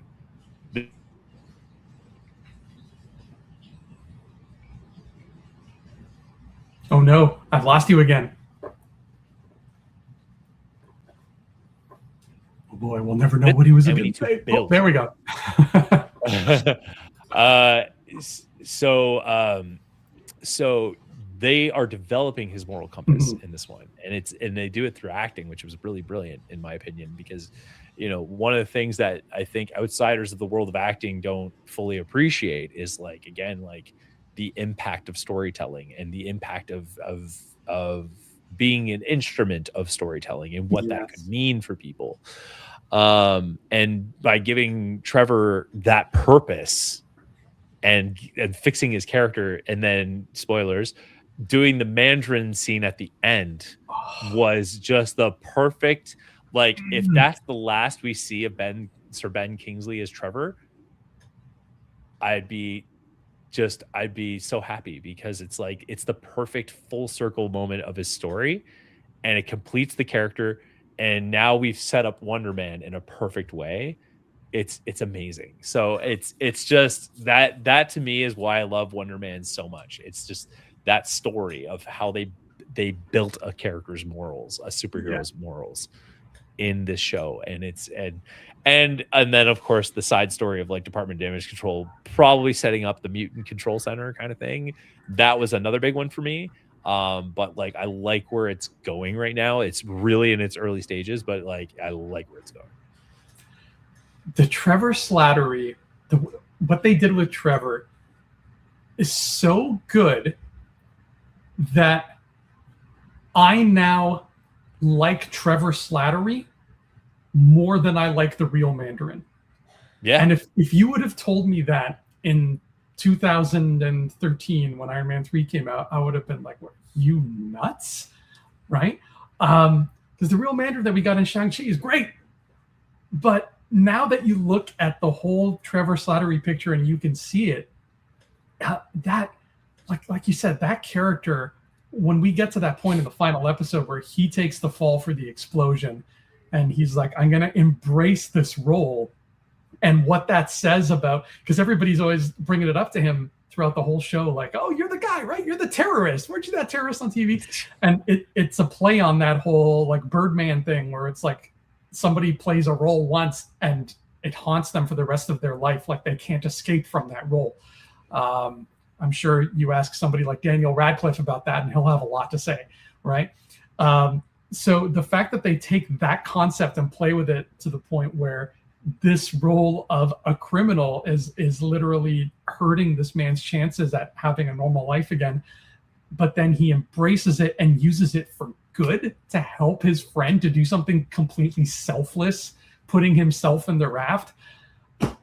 Oh no, I've lost you again. Oh boy, we'll never know what he was going to say. Oh, there we go. So they are developing his moral compass in this one, and they do it through acting, which was really brilliant in my opinion, because one of the things that I think outsiders of the world of acting don't fully appreciate is the impact of storytelling and the impact of being an instrument of storytelling and what that could mean for people. And by giving Trevor that purpose and fixing his character, and then spoilers, doing the Mandarin scene at the end was just the perfect, if that's the last we see of Sir Ben Kingsley as Trevor, I'd be so happy, because it's the perfect full circle moment of his story, and it completes the character. And now we've set up Wonder Man in a perfect way. It's amazing. So it's just that to me is why I love Wonder Man so much. It's just that story of how they built a character's morals, a superhero's morals in this show. And and then of course the side story of Department of Damage Control probably setting up the mutant control center kind of thing. That was another big one for me. But I like where it's going right now. It's really in its early stages, but I like where it's going. The Trevor Slattery, what they did with Trevor is so good that I now like Trevor Slattery more than I like the real Mandarin. Yeah. And if you would have told me that in 2013 when Iron Man 3 came out, I would have been like, what, you nuts? Right? Because the real Mandarin that we got in Shang-Chi is great. But now that you look at the whole Trevor Slattery picture and you can see it, that, like you said, that character, when we get to that point in the final episode where he takes the fall for the explosion and he's like, I'm going to embrace this role, and what that says about, because everybody's always bringing it up to him throughout the whole show, like, oh, you're the guy, right? You're the terrorist. Weren't you that terrorist on TV? And it's a play on that whole like Birdman thing where it's like somebody plays a role once and it haunts them for the rest of their life. Like they can't escape from that role. I'm sure you ask somebody like Daniel Radcliffe about that and he'll have a lot to say, right? So the fact that they take that concept and play with it to the point where this role of a criminal is literally hurting this man's chances at having a normal life again, but then he embraces it and uses it for good to help his friend to do something completely selfless, putting himself in the raft.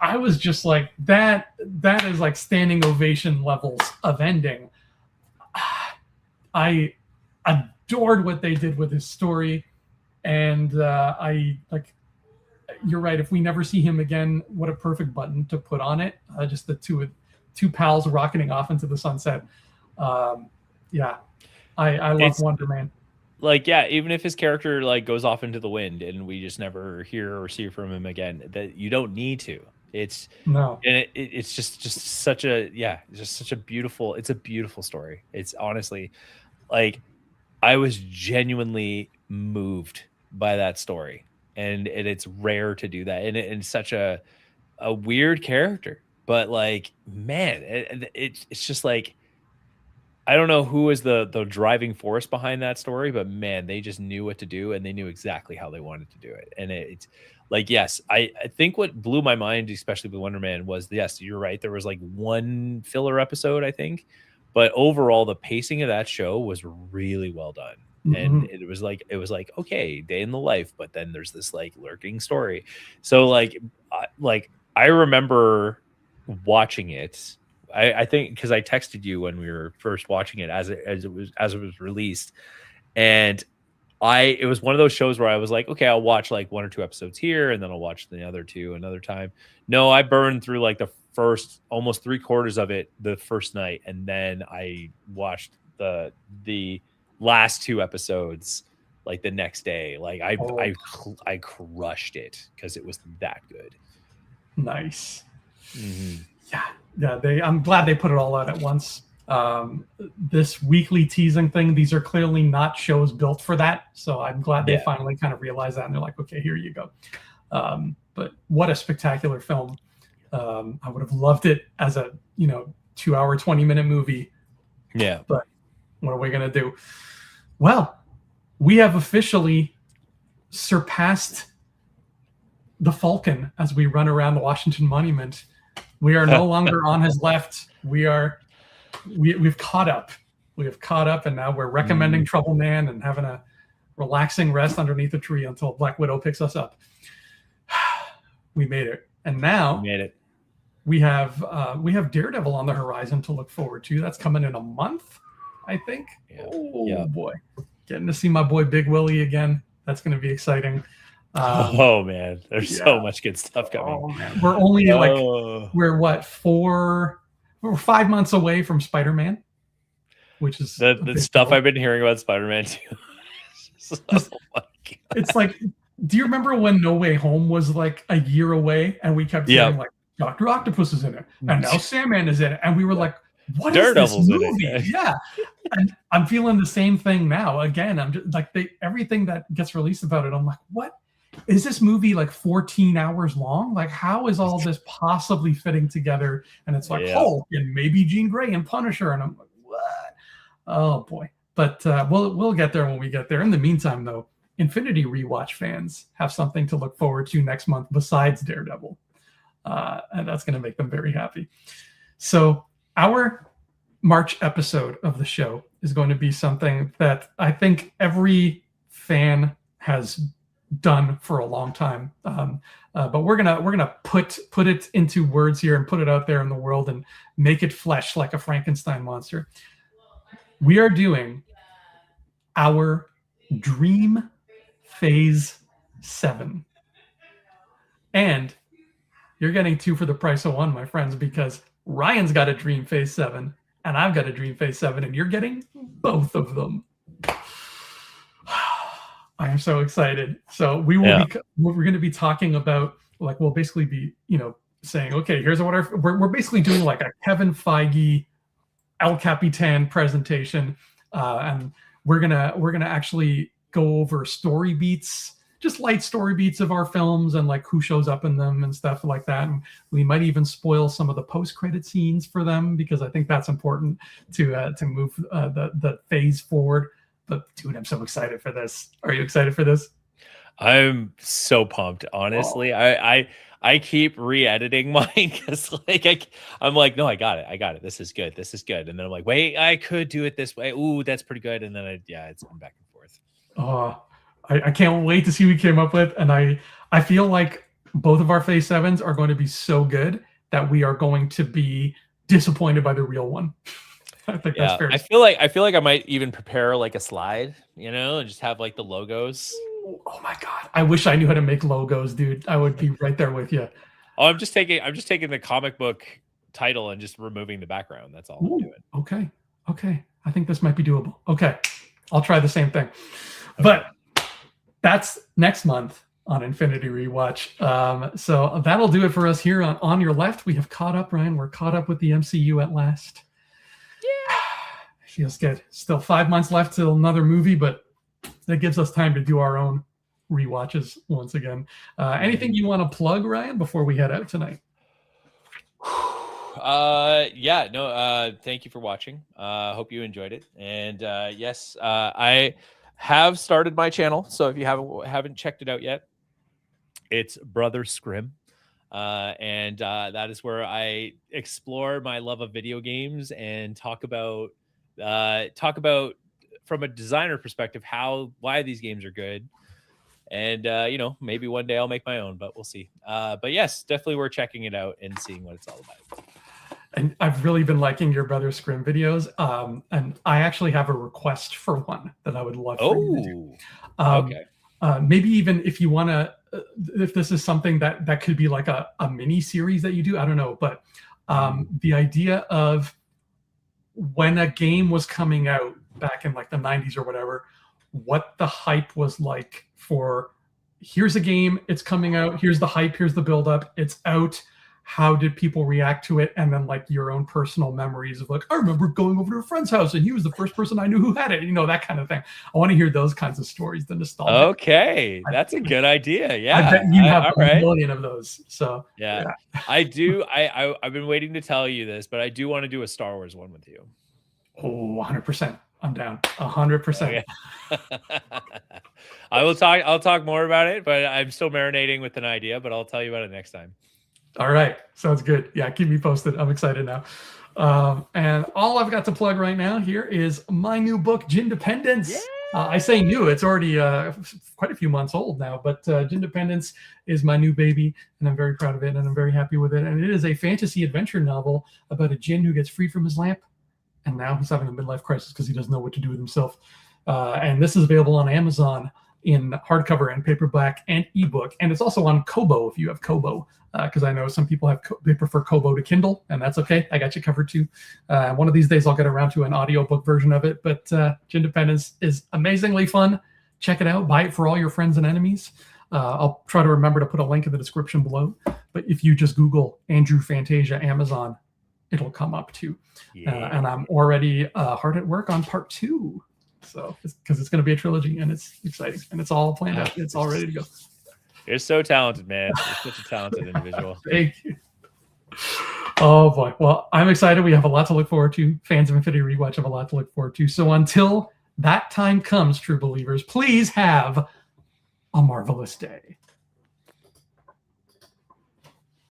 I was just like, that is like standing ovation levels of ending. I adored what they did with his story, and you're right. If we never see him again, what a perfect button to put on it. Just the two pals rocketing off into the sunset. Yeah, I love Wonder Man. Like, yeah, even if his character like goes off into the wind and we just never hear or see from him again, that you don't need to. It's no, and it's just such a just such a beautiful. It's a beautiful story. It's honestly like I was genuinely moved by that story. And it's rare to do that, and it's such a weird character. But like, man, it's just like, I don't know who is the driving force behind that story, but man, they just knew what to do, and they knew exactly how they wanted to do it. And it's like, yes, I think what blew my mind, especially with Wonder Man, was yes, you're right. There was like one filler episode, I think, but overall, the pacing of that show was really well done. And it was like okay, day in the life, but then there's this like lurking story. So like I remember watching it. I think because I texted you when we were first watching it as it was released, and it was one of those shows where I was like, okay, I'll watch like 1 or 2 episodes here, and then I'll watch the other 2 another time. No, I burned through like the first almost 3/4 of it the first night, and then I watched the last 2 episodes like the next day. Like I crushed it because it was that good. Nice. Yeah. I'm glad they put it all out at once. This weekly teasing thing, these are clearly not shows built for that. So I'm glad they finally kind of realized that, and they're like, okay, here you go. But what a spectacular film. I would have loved it as a 2-hour 20-minute movie. Yeah. But what are we gonna do? Well, we have officially surpassed the Falcon as we run around the Washington Monument. We are no longer on his left. We've caught up. We have caught up, and now we're recommending Trouble Man and having a relaxing rest underneath a tree until Black Widow picks us up. We made it, and now we have Daredevil on the horizon to look forward to. That's coming in a month, I think. Boy, getting to see my boy Big Willie again. That's going to be exciting. Oh man, there's so much good stuff coming. Oh, man. We're only we're 5 months away from Spider-Man, which is the stuff deal. I've been hearing about Spider-Man too. It's like, do you remember when No Way Home was like a year away, and we kept saying like Dr. Octopus is in it, and now Sandman is in it, and we were like, what Daredevil's is this movie? Yeah. And I'm feeling the same thing now. Again, I'm just like everything that gets released about it, I'm like, what is this movie like 14 hours long? Like, how is all this possibly fitting together? And it's like Hulk and maybe Jean Grey and Punisher, and I'm like, what? Oh boy. But we'll get there when we get there. In the meantime, though, Infinity Rewatch fans have something to look forward to next month besides Daredevil, and that's going to make them very happy. So our March episode of the show is going to be something that I think every fan has done for a long time. But we're gonna put it into words here and put it out there in the world and make it flesh like a Frankenstein monster. We are doing our Dream Phase 7. And you're getting 2 for the price of 1, my friends, because Ryan's got a Dream Phase 7 and I've got a Dream Phase 7, and you're getting both of them. I am so excited. So we're going to be talking about, like, we'll basically be, saying, okay, here's what we're basically doing like a Kevin Feige El Capitan presentation. And we're gonna actually go over story beats, just light story beats of our films and like who shows up in them and stuff like that. And we might even spoil some of the post-credit scenes for them, because I think that's important to move the phase forward. But dude, I'm so excited for this. Are you excited for this? I'm so pumped, honestly. Oh. I keep re-editing mine because I'm like, no, I got it. This is good. And then I'm like, wait, I could do it this way. Ooh, that's pretty good. And then it's been back and forth. Oh, I can't wait to see what we came up with. And I feel like both of our Phase 7s are going to be so good that we are going to be disappointed by the real one. I think that's fair. I feel like I might even prepare like a slide, and just have like the logos. Oh my god! I wish I knew how to make logos, dude. I would be right there with you. Oh, I'm just taking the comic book title and just removing the background. That's all I'm doing. Okay. I think this might be doable. Okay, I'll try the same thing. Okay. But that's next month on Infinity Rewatch. So that'll do it for us here on your left. We have caught up, Ryan. We're caught up with the MCU at last. Yeah, feels good. Still 5 months left till another movie, but that gives us time to do our own rewatches once again. Anything you want to plug, Ryan, before we head out tonight? Thank you for watching. Hope you enjoyed it. And yes, I have started my channel. So if you haven't checked it out yet, it's Brother Scrim. And that is where I explore my love of video games and talk about from a designer perspective why these games are good. And maybe one day I'll make my own, but we'll see. But yes, definitely worth checking it out and seeing what it's all about. And I've really been liking your Brother Scrim videos. And I actually have a request for one that I would love for you to do. Okay. Maybe even if you want to, if this is something that could be like a mini series that you do, I don't know. But the idea of when a game was coming out back in like the 90s or whatever, what the hype was like for, here's a game, it's coming out, here's the hype, here's the buildup, it's out, how did people react to it? And then like your own personal memories of like, I remember going over to a friend's house and he was the first person I knew who had it, that kind of thing. I want to hear those kinds of stories, the nostalgia. Okay, that's a good idea. Yeah, I bet you have a million of those. So yeah. I do. I've been waiting to tell you this, but I do want to do a Star Wars one with you. Oh, 100%. I'm down. 100%. I'll talk more about it, but I'm still marinating with an idea, but I'll tell you about it next time. All right. Sounds good. Yeah. Keep me posted. I'm excited now. And all I've got to plug right now here is my new book, Gindependence. Yeah. I say new, it's already quite a few months old now, but Gindependence is my new baby, and I'm very proud of it, and I'm very happy with it. And it is a fantasy adventure novel about a djinn who gets freed from his lamp, and now he's having a midlife crisis because he doesn't know what to do with himself. And this is available on Amazon in hardcover and paperback and ebook, and it's also on Kobo if you have Kobo, because I know some people they prefer Kobo to Kindle, and that's okay. I got you covered too. One of these days I'll get around to an audiobook version of it, but Gindependence is amazingly fun. Check it out. Buy it for all your friends and enemies. I'll try to remember to put a link in the description below, but if you just Google Andrew Fantasia Amazon, it'll come up too. Yeah. And I'm already hard at work on part 2. So, because it's going to be a trilogy, and it's exciting, and it's all planned out. It's all ready to go. You're so talented, man. You're such a talented individual. Thank you. Oh boy. Well, I'm excited. We have a lot to look forward to. Fans of Infinity Rewatch have a lot to look forward to. So until that time comes, true believers, please have a marvelous day.